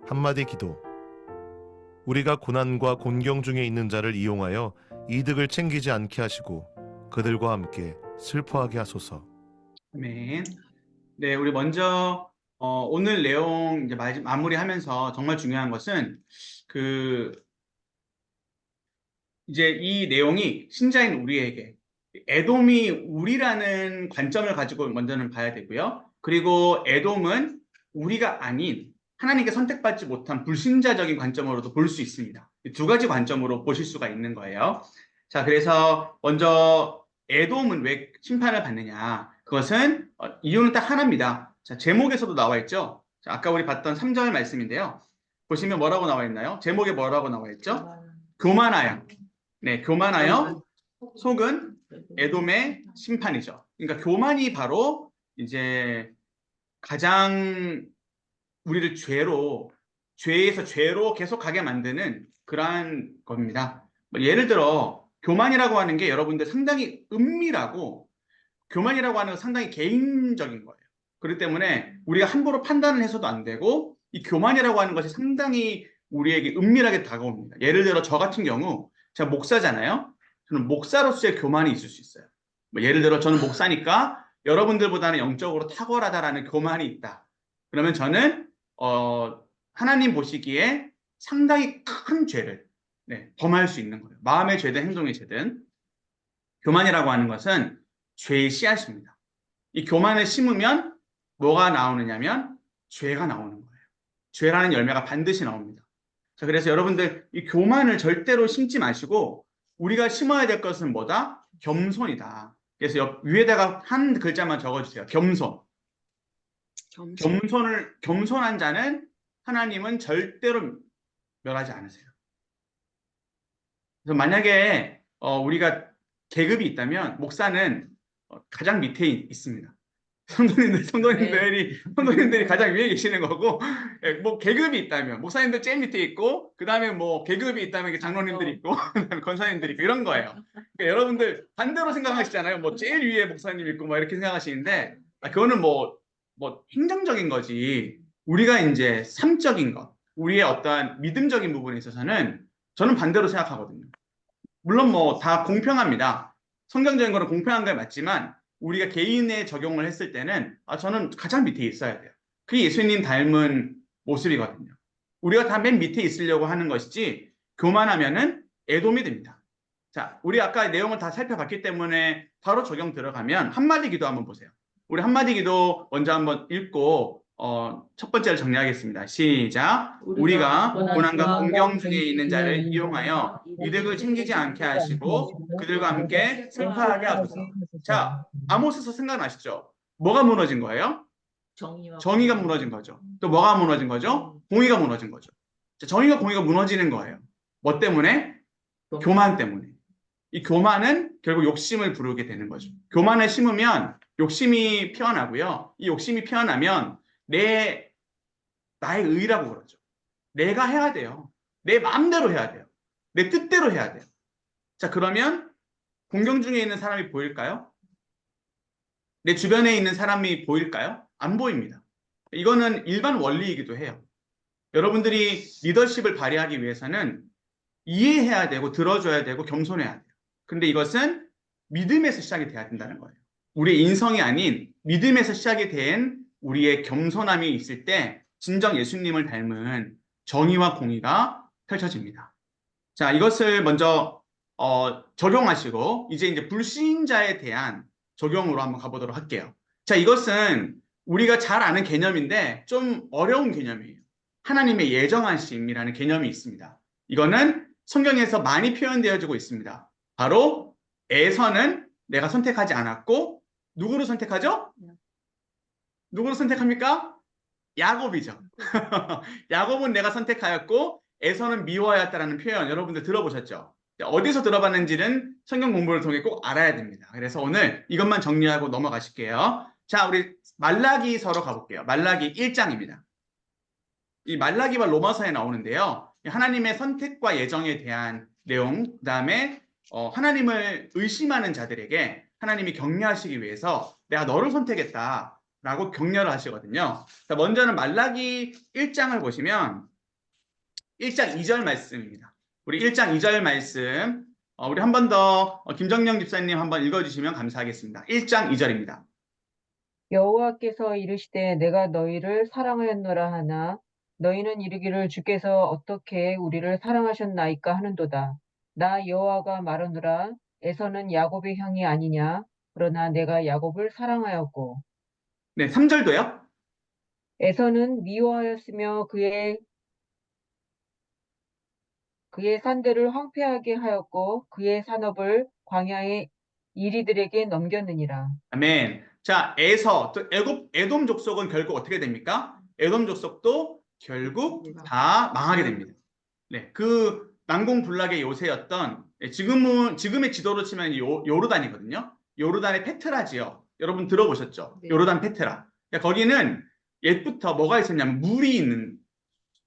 한마디 기도. 우리가 고난과 곤경 중에 있는 자를 이용하여 이득을 챙기지 않게 하시고 그들과 함께 슬퍼하게 하소서. 아멘. 네, 우리 먼저 오늘 내용 이제 마무리하면서 정말 중요한 것은 이제 이 내용이 신자인 우리에게 에돔이 우리라는 관점을 가지고 먼저는 봐야 되고요. 그리고 에돔은 우리가 아닌 하나님께 선택받지 못한 불신자적인 관점으로도 볼 수 있습니다. 두 가지 관점으로 보실 수가 있는 거예요. 자, 그래서 먼저 에돔은 왜 심판을 받느냐? 그것은 이유는 딱 하나입니다. 자, 제목에서도 나와 있죠. 자, 아까 우리 봤던 3절 말씀인데요. 보시면 뭐라고 나와 있나요? 제목에 뭐라고 나와 있죠? 교만하여. 네, 교만하여 속은 에돔의 심판이죠. 그러니까 교만이 바로 이제 가장 우리를 죄에서 죄로 계속 가게 만드는 그러한 겁니다. 예를 들어 교만이라고 하는 게 여러분들 상당히 은밀하고 교만이라고 하는 건 상당히 개인적인 거예요. 그렇기 때문에 우리가 함부로 판단을 해서도 안 되고 이 교만이라고 하는 것이 상당히 우리에게 은밀하게 다가옵니다. 예를 들어 저 같은 경우 제가 목사잖아요. 저는 목사로서의 교만이 있을 수 있어요. 예를 들어 저는 목사니까 여러분들보다는 영적으로 탁월하다라는 교만이 있다. 그러면 저는 하나님 보시기에 상당히 큰 죄를 범할 수 있는 거예요. 마음의 죄든 행동의 죄든. 교만이라고 하는 것은 죄의 씨앗입니다. 이 교만을 심으면 뭐가 나오느냐면 죄가 나오는 거예요. 죄라는 열매가 반드시 나옵니다. 자, 그래서 여러분들 이 교만을 절대로 심지 마시고 우리가 심어야 될 것은 뭐다? 겸손이다. 그래서 위에다가 한 글자만 적어주세요. 겸손. 겸손한 자는 하나님은 절대로 멸하지 않으세요. 그래서 만약에 우리가 계급이 있다면 목사는 가장 밑에 있습니다. 성도님들이 가장 위에 계시는 거고, 뭐 계급이 있다면 목사님들 제일 밑에 있고, 그 다음에 뭐 계급이 있다면 장로님들이 있고, 그다음에 권사님들이 있고 이런 거예요. 그러니까 여러분들 반대로 생각하시잖아요. 뭐 제일 위에 목사님 있고 뭐 이렇게 생각하시는데, 그거는 뭐 행정적인 거지. 우리가 이제 삶적인 것, 우리의 어떠한 믿음적인 부분에 있어서는 저는 반대로 생각하거든요. 물론 뭐 다 공평합니다. 성경적인 거는 공평한 게 맞지만 우리가 개인에 적용을 했을 때는 저는 가장 밑에 있어야 돼요. 그게 예수님 닮은 모습이거든요. 우리가 다 맨 밑에 있으려고 하는 것이지 교만하면은 에돔이 됩니다. 자, 우리 아까 내용을 다 살펴봤기 때문에 바로 적용 들어가면 한마디 기도 한번 보세요. 우리 한마디 기도 먼저 한번 읽고 첫 번째를 정리하겠습니다. 시작. 우리가 고난과 공경 중에 있는 자를 이용하여 이득을 챙기지 않게 하시고 그들과 함께 슬퍼하게 하소서. 자, 아모스서 생각나시죠? 뭐가 무너진 거예요? 정의가 무너진 거죠. 또 뭐가 무너진 거죠? 공의가 무너진 거죠. 자, 정의가 공의가 무너지는 거예요. 뭐 때문에? 교만 때문에. 이 교만은 결국 욕심을 부르게 되는 거죠. 교만을 심으면 욕심이 피어나고요. 이 욕심이 피어나면 나의 의라고 그러죠. 내가 해야 돼요. 내 마음대로 해야 돼요. 내 뜻대로 해야 돼요. 자, 그러면 공경 중에 있는 사람이 보일까요? 내 주변에 있는 사람이 보일까요? 안 보입니다. 이거는 일반 원리이기도 해요. 여러분들이 리더십을 발휘하기 위해서는 이해해야 되고 들어줘야 되고 겸손해야 돼요. 근데 이것은 믿음에서 시작이 돼야 된다는 거예요. 우리의 인성이 아닌 믿음에서 시작이 된 우리의 겸손함이 있을 때 진정 예수님을 닮은 정의와 공의가 펼쳐집니다. 자, 이것을 먼저 적용하시고 이제 불신자에 대한 적용으로 한번 가보도록 할게요. 자, 이것은 우리가 잘 아는 개념인데 좀 어려운 개념이에요. 하나님의 예정하심이라는 개념이 있습니다. 이거는 성경에서 많이 표현되어지고 있습니다. 바로 에서는 내가 선택하지 않았고 누구를 선택하죠? 누구를 선택합니까? 야곱이죠. 야곱은 내가 선택하였고 에서는 미워하였다라는 표현 여러분들 들어보셨죠? 어디서 들어봤는지는 성경 공부를 통해 꼭 알아야 됩니다. 그래서 오늘 이것만 정리하고 넘어가실게요. 자, 우리 말라기서로 가볼게요. 말라기 1장입니다. 이 말라기와 로마서에 나오는데요. 하나님의 선택과 예정에 대한 내용, 그다음에 하나님을 의심하는 자들에게 하나님이 격려하시기 위해서 내가 너를 선택했다라고 격려를 하시거든요. 자, 먼저는 말라기 1장을 보시면 1장 2절 말씀입니다. 우리 1장 2절 말씀 우리 한 번 더 김정령 집사님 한번 읽어주시면 감사하겠습니다. 1장 2절입니다. 여호와께서 이르시되 내가 너희를 사랑하였노라 하나 너희는 이르기를 주께서 어떻게 우리를 사랑하셨나이까 하는도다. 나 여호와가 말하노라 에서는 야곱의 형이 아니냐 그러나 내가 야곱을 사랑하였고 네, 3절도요. 에서는 미워하였으며 그의 산들을 황폐하게 하였고 그의 산업을 광야의 이리들에게 넘겼느니라. 아멘. 자, 에서, 또 에돔 족속은 결국 어떻게 됩니까? 에돔 족속도 결국 다 망하게 됩니다. 네, 그 난공불락의 요새였던 지금의 지도로 치면 요르단이거든요. 요르단의 페트라 지역. 여러분 들어보셨죠? 네. 요르단 페트라. 거기는 옛부터 뭐가 있었냐면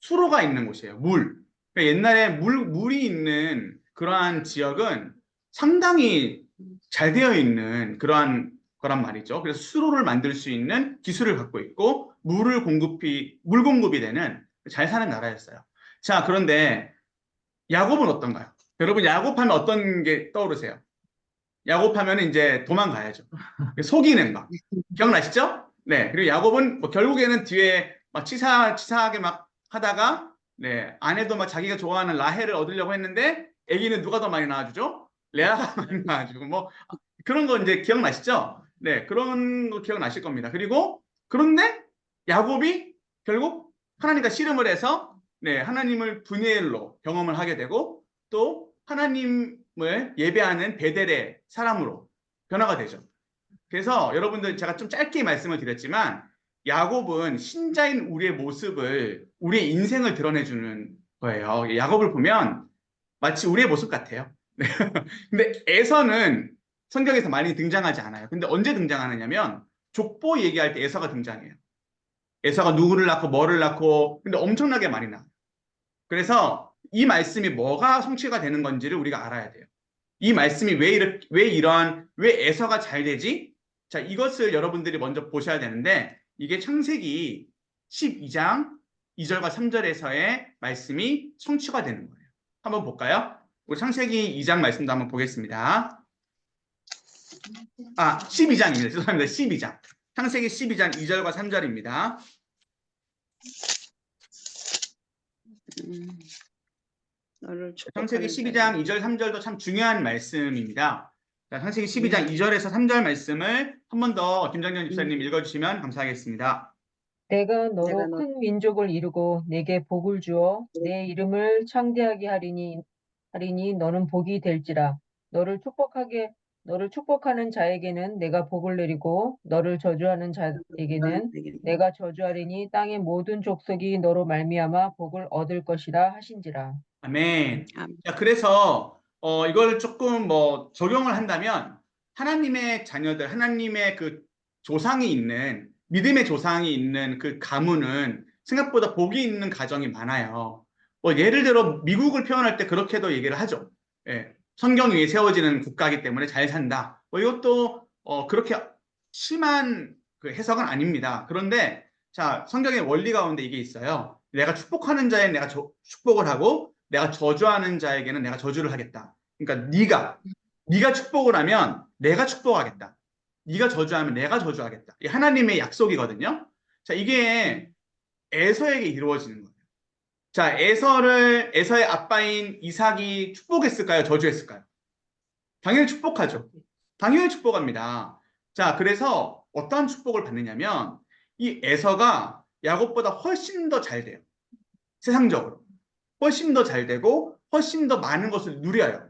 수로가 있는 곳이에요. 물. 그러니까 옛날에 물이 있는 그러한 지역은 상당히 잘 되어 있는 그러한 거란 말이죠. 그래서 수로를 만들 수 있는 기술을 갖고 있고 물 공급이 되는 잘 사는 나라였어요. 자, 그런데 야곱은 어떤가요? 여러분 야곱하면 어떤 게 떠오르세요? 야곱하면 이제 도망가야죠. 속이는 거. 기억나시죠? 네. 그리고 야곱은 뭐 결국에는 뒤에 막 치사하게 막 하다가 네, 아내도 막 자기가 좋아하는 라헬을 얻으려고 했는데 아기는 누가 더 많이 낳아주죠? 레아가 많이 낳아주고 뭐 그런 거 이제 기억나시죠? 네, 그런 거 기억나실 겁니다. 그런데 야곱이 결국 하나님과 씨름을 해서 네, 하나님을 분이엘로 경험을 하게 되고 또 하나님을 예배하는 베델의 사람으로 변화가 되죠. 그래서 여러분들 제가 좀 짧게 말씀을 드렸지만 야곱은 신자인 우리의 모습을 우리의 인생을 드러내주는 거예요. 야곱을 보면 마치 우리의 모습 같아요. 근데 에서는 성경에서 많이 등장하지 않아요. 근데 언제 등장하느냐면 족보 얘기할 때 에서가 등장해요. 에서가 누구를 낳고 뭐를 낳고 근데 엄청나게 많이 나와요. 그래서 이 말씀이 뭐가 성취가 되는 건지를 우리가 알아야 돼요. 이 말씀이 왜 에서가 잘 되지? 자, 이것을 여러분들이 먼저 보셔야 되는데 이게 창세기 12장 2절과 3절에서의 말씀이 성취가 되는 거예요. 한번 볼까요? 우리 창세기 2장 말씀도 한번 보겠습니다. 12장입니다. 죄송합니다. 12장. 창세기 12장 2절과 3절입니다. 창세기 12장 2절 3절도 참 중요한 말씀입니다. 자, 창세기 12장 2절에서 3절 말씀을 한 번 더 김정년 집사님 읽어주시면 감사하겠습니다. 내가 너로 큰 민족을 이루고 내게 복을 주어 내 이름을 창대하게 하리니 너는 복이 될지라. 너를 축복하는 자에게는 내가 복을 내리고 너를 저주하는 자에게는 내가 저주하리니 땅의 모든 족속이 너로 말미암아 복을 얻을 것이라 하신지라. 아멘. 자, 그래서 이걸 조금 뭐 적용을 한다면 하나님의 자녀들, 하나님의 그 조상이 있는 믿음의 조상이 있는 그 가문은 생각보다 복이 있는 가정이 많아요. 뭐 예를 들어 미국을 표현할 때 그렇게도 얘기를 하죠. 예, 성경 위에 세워지는 국가이기 때문에 잘 산다. 뭐 이것도 그렇게 심한 그 해석은 아닙니다. 그런데 자, 성경의 원리 가운데 이게 있어요. 내가 축복하는 자에 내가 축복을 하고 내가 저주하는 자에게는 내가 저주를 하겠다. 그러니까 네가 축복을 하면 내가 축복하겠다. 네가 저주하면 내가 저주하겠다. 이 하나님의 약속이거든요. 자, 이게 에서에게 이루어지는 거예요. 자, 에서의 아빠인 이삭이 축복했을까요? 저주했을까요? 당연히 축복하죠. 당연히 축복합니다. 자, 그래서 어떠한 축복을 받느냐면 이 에서가 야곱보다 훨씬 더 잘 돼요. 세상적으로. 훨씬 더 잘 되고 훨씬 더 많은 것을 누려요.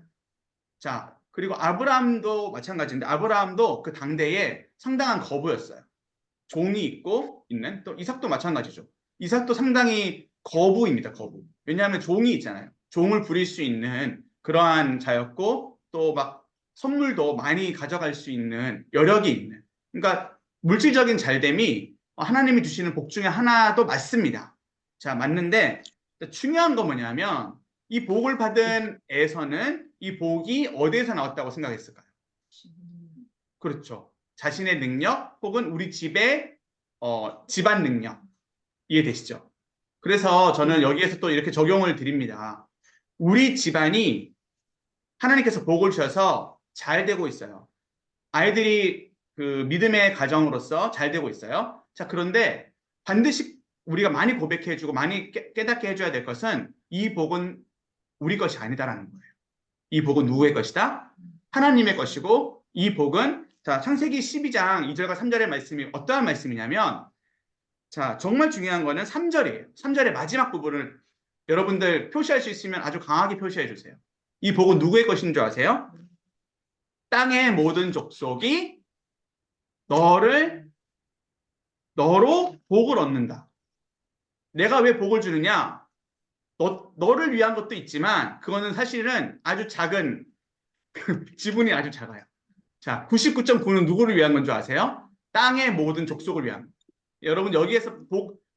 자, 그리고 아브라함도 마찬가지인데 아브라함도 그 당대에 상당한 거부였어요. 종이 있는 또 이삭도 마찬가지죠. 이삭도 상당히 거부입니다. 거부. 왜냐하면 종이 있잖아요. 종을 부릴 수 있는 그러한 자였고 또 막 선물도 많이 가져갈 수 있는 여력이 있는. 그러니까 물질적인 잘됨이 하나님이 주시는 복 중에 하나도 맞습니다. 자, 맞는데 중요한 건 뭐냐면 이 복을 받은 에서는 이 복이 어디에서 나왔다고 생각했을까요? 그렇죠. 자신의 능력 혹은 우리 집의 집안 능력. 이해되시죠? 그래서 저는 여기에서 또 이렇게 적용을 드립니다. 우리 집안이 하나님께서 복을 주셔서 잘 되고 있어요. 아이들이 그 믿음의 가정으로서 잘 되고 있어요. 자, 그런데 반드시 우리가 많이 고백해주고 많이 깨닫게 해줘야 될 것은 이 복은 우리 것이 아니다라는 거예요. 이 복은 누구의 것이다? 하나님의 것이고 이 복은 자, 창세기 12장 2절과 3절의 말씀이 어떠한 말씀이냐면 자, 정말 중요한 거는 3절이에요. 3절의 마지막 부분을 여러분들 표시할 수 있으면 아주 강하게 표시해 주세요. 이 복은 누구의 것인 줄 아세요? 땅의 모든 족속이 너로 복을 얻는다. 내가 왜 복을 주느냐? 너를 위한 것도 있지만 그거는 사실은 아주 작은 지분이 아주 작아요. 자, 99.9는 누구를 위한 건 줄 아세요? 땅의 모든 족속을 위한 거. 여러분 여기에서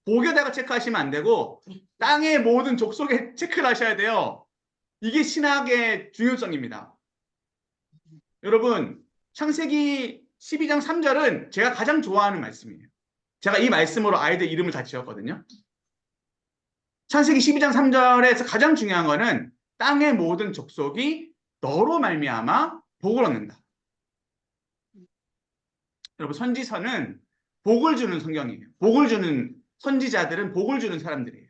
복에다가 체크하시면 안 되고 땅의 모든 족속에 체크를 하셔야 돼요. 이게 신학의 중요성입니다. 여러분 창세기 12장 3절은 제가 가장 좋아하는 말씀이에요. 제가 이 말씀으로 아이들 이름을 다 지었거든요. 창세기 12장 3절에서 가장 중요한 거는 땅의 모든 족속이 너로 말미암아 복을 얻는다. 여러분 선지서는 복을 주는 성경이에요. 복을 주는 선지자들은 복을 주는 사람들이에요.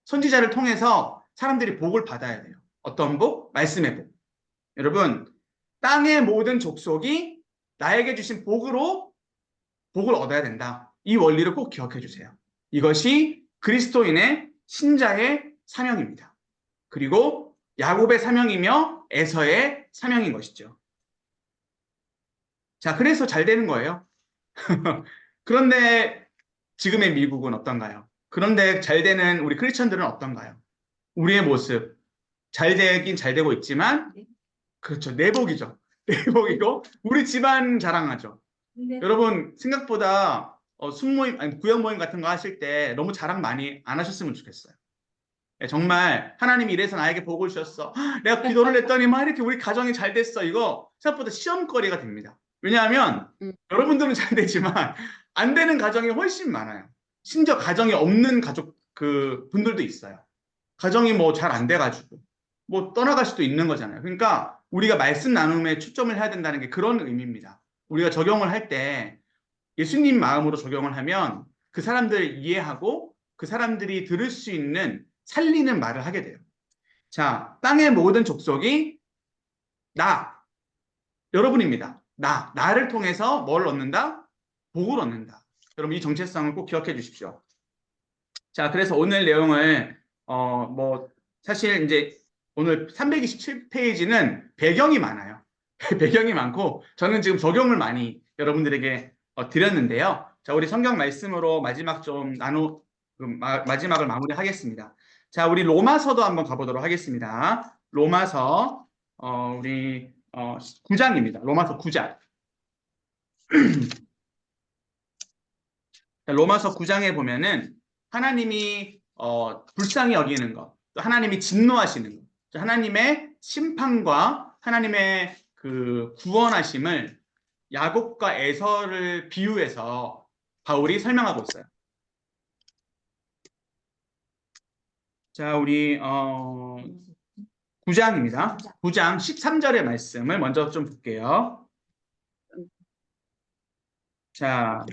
선지자를 통해서 사람들이 복을 받아야 돼요. 어떤 복? 말씀의 복. 여러분 땅의 모든 족속이 나에게 주신 복으로 복을 얻어야 된다. 이 원리를 꼭 기억해 주세요. 이것이 그리스도인의 신자의 사명입니다. 그리고 야곱의 사명이며 에서의 사명인 것이죠. 자, 그래서 잘 되는 거예요. 그런데 지금의 미국은 어떤가요? 그런데 잘 되는 우리 크리스천들은 어떤가요? 우리의 모습 잘 되긴 잘 되고 있지만 그렇죠. 내복이죠. 내복이고 우리 집안 자랑하죠. 네. 여러분 생각보다 순모임 아니 구역 모임 같은 거 하실 때 너무 자랑 많이 안 하셨으면 좋겠어요. 정말 하나님이 이래서 나에게 복을 주셨어. 내가 기도를 했더니 막 이렇게 우리 가정이 잘 됐어. 이거 생각보다 시험거리가 됩니다. 왜냐하면 여러분들은 잘 되지만 안 되는 가정이 훨씬 많아요. 심지어 가정이 없는 가족 그 분들도 있어요. 가정이 뭐 잘 안 돼가지고 뭐 떠나갈 수도 있는 거잖아요. 그러니까 우리가 말씀 나눔에 초점을 해야 된다는 게 그런 의미입니다. 우리가 적용을 할 때 예수님 마음으로 적용을 하면 그 사람들을 이해하고 그 사람들이 들을 수 있는 살리는 말을 하게 돼요. 자, 땅의 모든 족속이 여러분입니다. 나를 통해서 뭘 얻는다? 복을 얻는다. 여러분 이 정체성을 꼭 기억해 주십시오. 자, 그래서 오늘 내용을 사실 이제 오늘 327페이지는 배경이 많아요. 배경이 많고 저는 지금 적용을 많이 여러분들에게 드렸는데요. 자, 우리 성경 말씀으로 마지막 마지막을 마무리하겠습니다. 자, 우리 로마서도 한번 가보도록 하겠습니다. 로마서 우리 9장입니다. 로마서 9장. 로마서 9장에 보면은 하나님이 불쌍히 여기는 것, 또 하나님이 진노하시는 것, 하나님의 심판과 하나님의 그 구원하심을 야곱과 에서를 비유해서 바울이 설명하고 있어요. 자, 우리 9장입니다. 9장 13절의 말씀을 먼저 좀 볼게요. 자,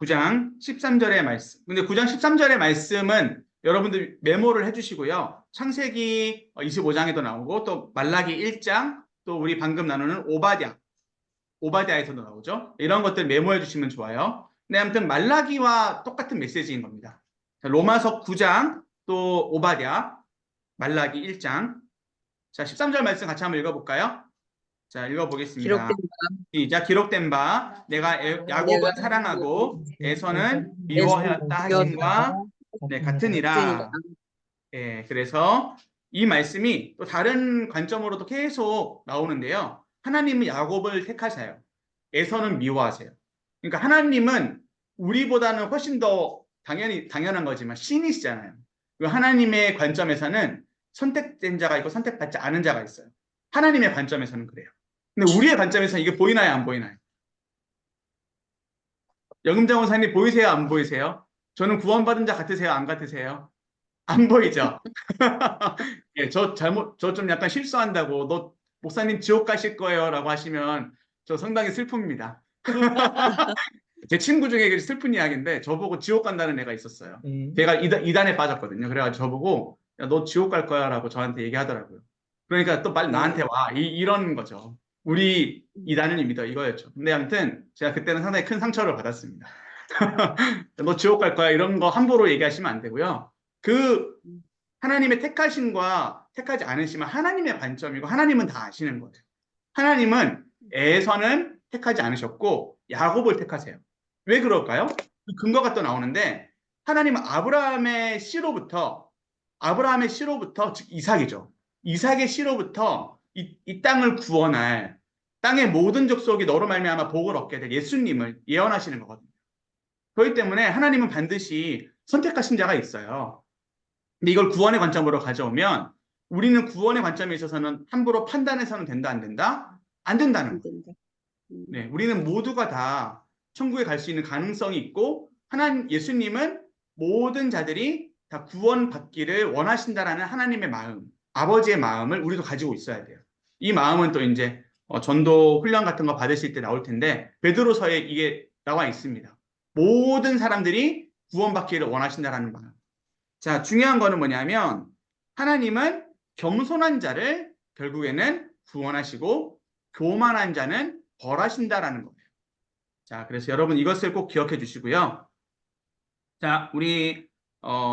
9장 13절의 말씀. 근데 9장 13절의 말씀은 여러분들 메모를 해주시고요. 창세기 25장에도 나오고 또 말라기 1장 또 우리 방금 나누는 오바댜에서도 나오죠. 이런 것들 메모해 주시면 좋아요. 근데 아무튼 말라기와 똑같은 메시지인 겁니다. 자, 로마서 9장 또 오바댜 말라기 1장. 자, 13절 말씀 같이 한번 읽어볼까요? 자, 읽어보겠습니다. 시작. 기록된 바 내가 야곱은 사랑하고 에서는 미워하였다 하신과 같으니라. 예, 그래서 이 말씀이 또 다른 관점으로도 계속 나오는데요. 하나님은 야곱을 택하세요. 에서는 미워하세요. 그러니까 하나님은 우리보다는 훨씬 더 당연한 거지만 신이시잖아요. 그 하나님의 관점에서는 선택된 자가 있고 선택받지 않은 자가 있어요. 하나님의 관점에서는 그래요. 근데 우리의 관점에서는 이게 보이나요, 안 보이나요? 영금장 원사님 보이세요, 안 보이세요? 저는 구원받은 자 같으세요, 안 같으세요? 안 보이죠? 예, 저 좀 약간 실수한다고, 너 목사님 지옥 가실 거예요라고 하시면 저 상당히 슬픕니다. 제 친구 중에 슬픈 이야기인데 저보고 지옥 간다는 애가 있었어요. 걔가 이단에 빠졌거든요. 그래가지고 저보고 야, 너 지옥 갈 거야라고 저한테 얘기하더라고요. 그러니까 또 빨리 나한테 와. 이런 거죠. 우리 이단을 믿어 이거였죠. 근데 아무튼 제가 그때는 상당히 큰 상처를 받았습니다. 너 지옥 갈 거야 이런 거 함부로 얘기하시면 안 되고요. 그 하나님의 택하심과 택하지 않으심은 하나님의 관점이고 하나님은 다 아시는 거예요. 하나님은 에서는 택하지 않으셨고 야곱을 택하세요. 왜 그럴까요? 그 근거가 또 나오는데 하나님은 아브라함의 씨로부터 즉 이삭이죠. 이삭의 씨로부터 이 땅을 구원할 땅의 모든 족속이 너로 말미암아 복을 얻게 될 예수님을 예언하시는 거거든요. 그렇기 때문에 하나님은 반드시 선택하신 자가 있어요. 근데 이걸 구원의 관점으로 가져오면 우리는 구원의 관점에 있어서는 함부로 판단해서는 된다, 안 된다? 안 된다는 안 거예요. 된다. 네, 우리는 모두가 다 천국에 갈 수 있는 가능성이 있고 예수님은 모든 자들이 다 구원받기를 원하신다라는 하나님의 마음, 아버지의 마음을 우리도 가지고 있어야 돼요. 이 마음은 또 이제 전도 훈련 같은 거 받으실 때 나올 텐데 베드로서에 이게 나와 있습니다. 모든 사람들이 구원받기를 원하신다라는 마음. 자, 중요한 거는 뭐냐면 하나님은 겸손한 자를 결국에는 구원하시고 교만한 자는 벌하신다라는 거예요. 자, 그래서 여러분 이것을 꼭 기억해 주시고요. 자, 우리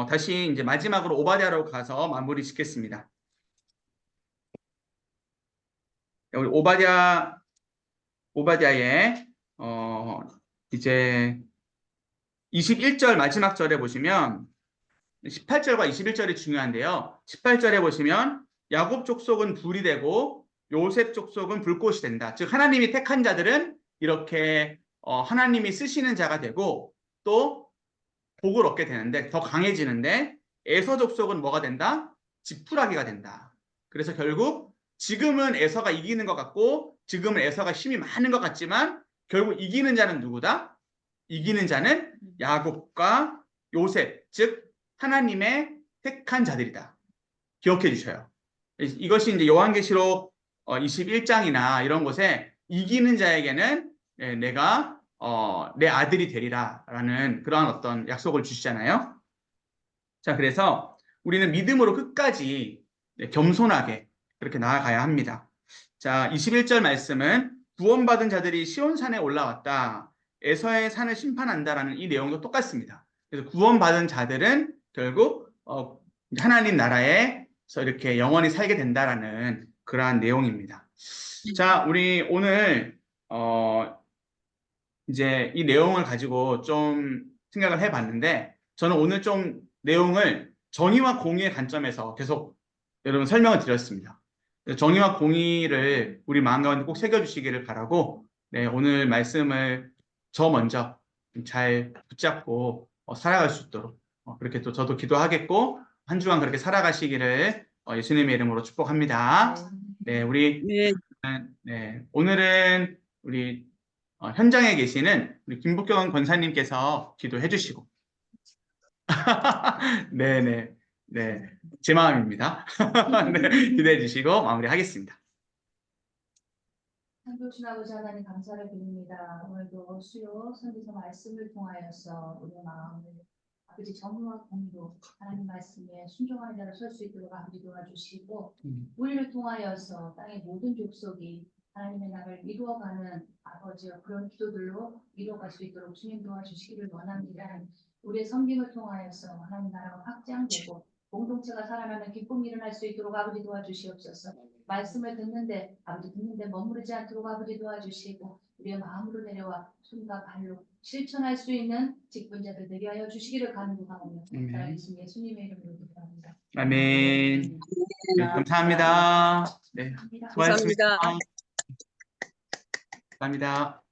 다시 이제 마지막으로 오바댜로 가서 마무리 짓겠습니다. 우리 오바댜의 이제 21절 마지막 절에 보시면 18절과 21절이 중요한데요. 18절에 보시면 야곱 족속은 불이 되고 요셉 족속은 불꽃이 된다. 즉 하나님이 택한 자들은 이렇게 하나님이 쓰시는 자가 되고 또 복을 얻게 되는데 더 강해지는데 에서 족속은 뭐가 된다? 지푸라기가 된다. 그래서 결국 지금은 에서가 이기는 것 같고 지금은 에서가 힘이 많은 것 같지만 결국 이기는 자는 누구다? 이기는 자는 야곱과 요셉, 즉 하나님의 택한 자들이다. 기억해 주셔요. 이것이 이제 요한계시록 21장이나 이런 곳에 이기는 자에게는 내가 내 아들이 되리라라는 그러한 어떤 약속을 주시잖아요. 자, 그래서 우리는 믿음으로 끝까지 겸손하게 그렇게 나아가야 합니다. 자, 21절 말씀은 구원받은 자들이 시온산에 올라왔다. 에서의 산을 심판한다라는 이 내용도 똑같습니다. 그래서 구원받은 자들은 결국 하나님 나라에서 이렇게 영원히 살게 된다라는 그러한 내용입니다. 자, 우리 오늘 이제 이 내용을 가지고 좀 생각을 해봤는데 저는 오늘 좀 내용을 정의와 공의의 관점에서 계속 여러분 설명을 드렸습니다. 정의와 공의를 우리 마음 가운데 꼭 새겨주시기를 바라고 오늘 말씀을 저 먼저 잘 붙잡고 살아갈 수 있도록 그렇게 또 저도 기도하겠고 한 주간 그렇게 살아가시기를 예수님의 이름으로 축복합니다. 네, 우리 오늘은 우리 현장에 계시는 우리 김복경 권사님께서 기도해 주시고 네네 네, 제 마음입니다. 네, 기대해 주시고 마무리하겠습니다. 상주신 아버지 하나님 감사를 드립니다. 오늘도 수요 선지서 말씀을 통하여서 우리의 마음을 아버지 정의와 공의로 하나님 말씀에 순종하는 자로 설 수 있도록 아버지 도와주시고 우리를 통하여서 땅의 모든 족속이 하나님의 나라를 이루어가는 아버지와 그런 기도들로 이루어갈 수 있도록 주님 도와주시기를 원합니다. 우리의 섬김을 통하여서 하나님 나라가 확장되고 공동체가 살아나는 기쁨이 일어날 수 있도록 아버지 도와주시옵소서. 말씀을 듣는데 아버지 듣는데 머무르지 않도록 아버지 도와주시고 우리의 마음으로 내려와 손과 발로 실천할 수 있는 직분자들 되게 하여 주시기를 간구하오며 살아계신 예수님의 이름으로 기도합니다. 아멘. 네, 감사합니다. 네, 수고하셨습니다. 감사합니다.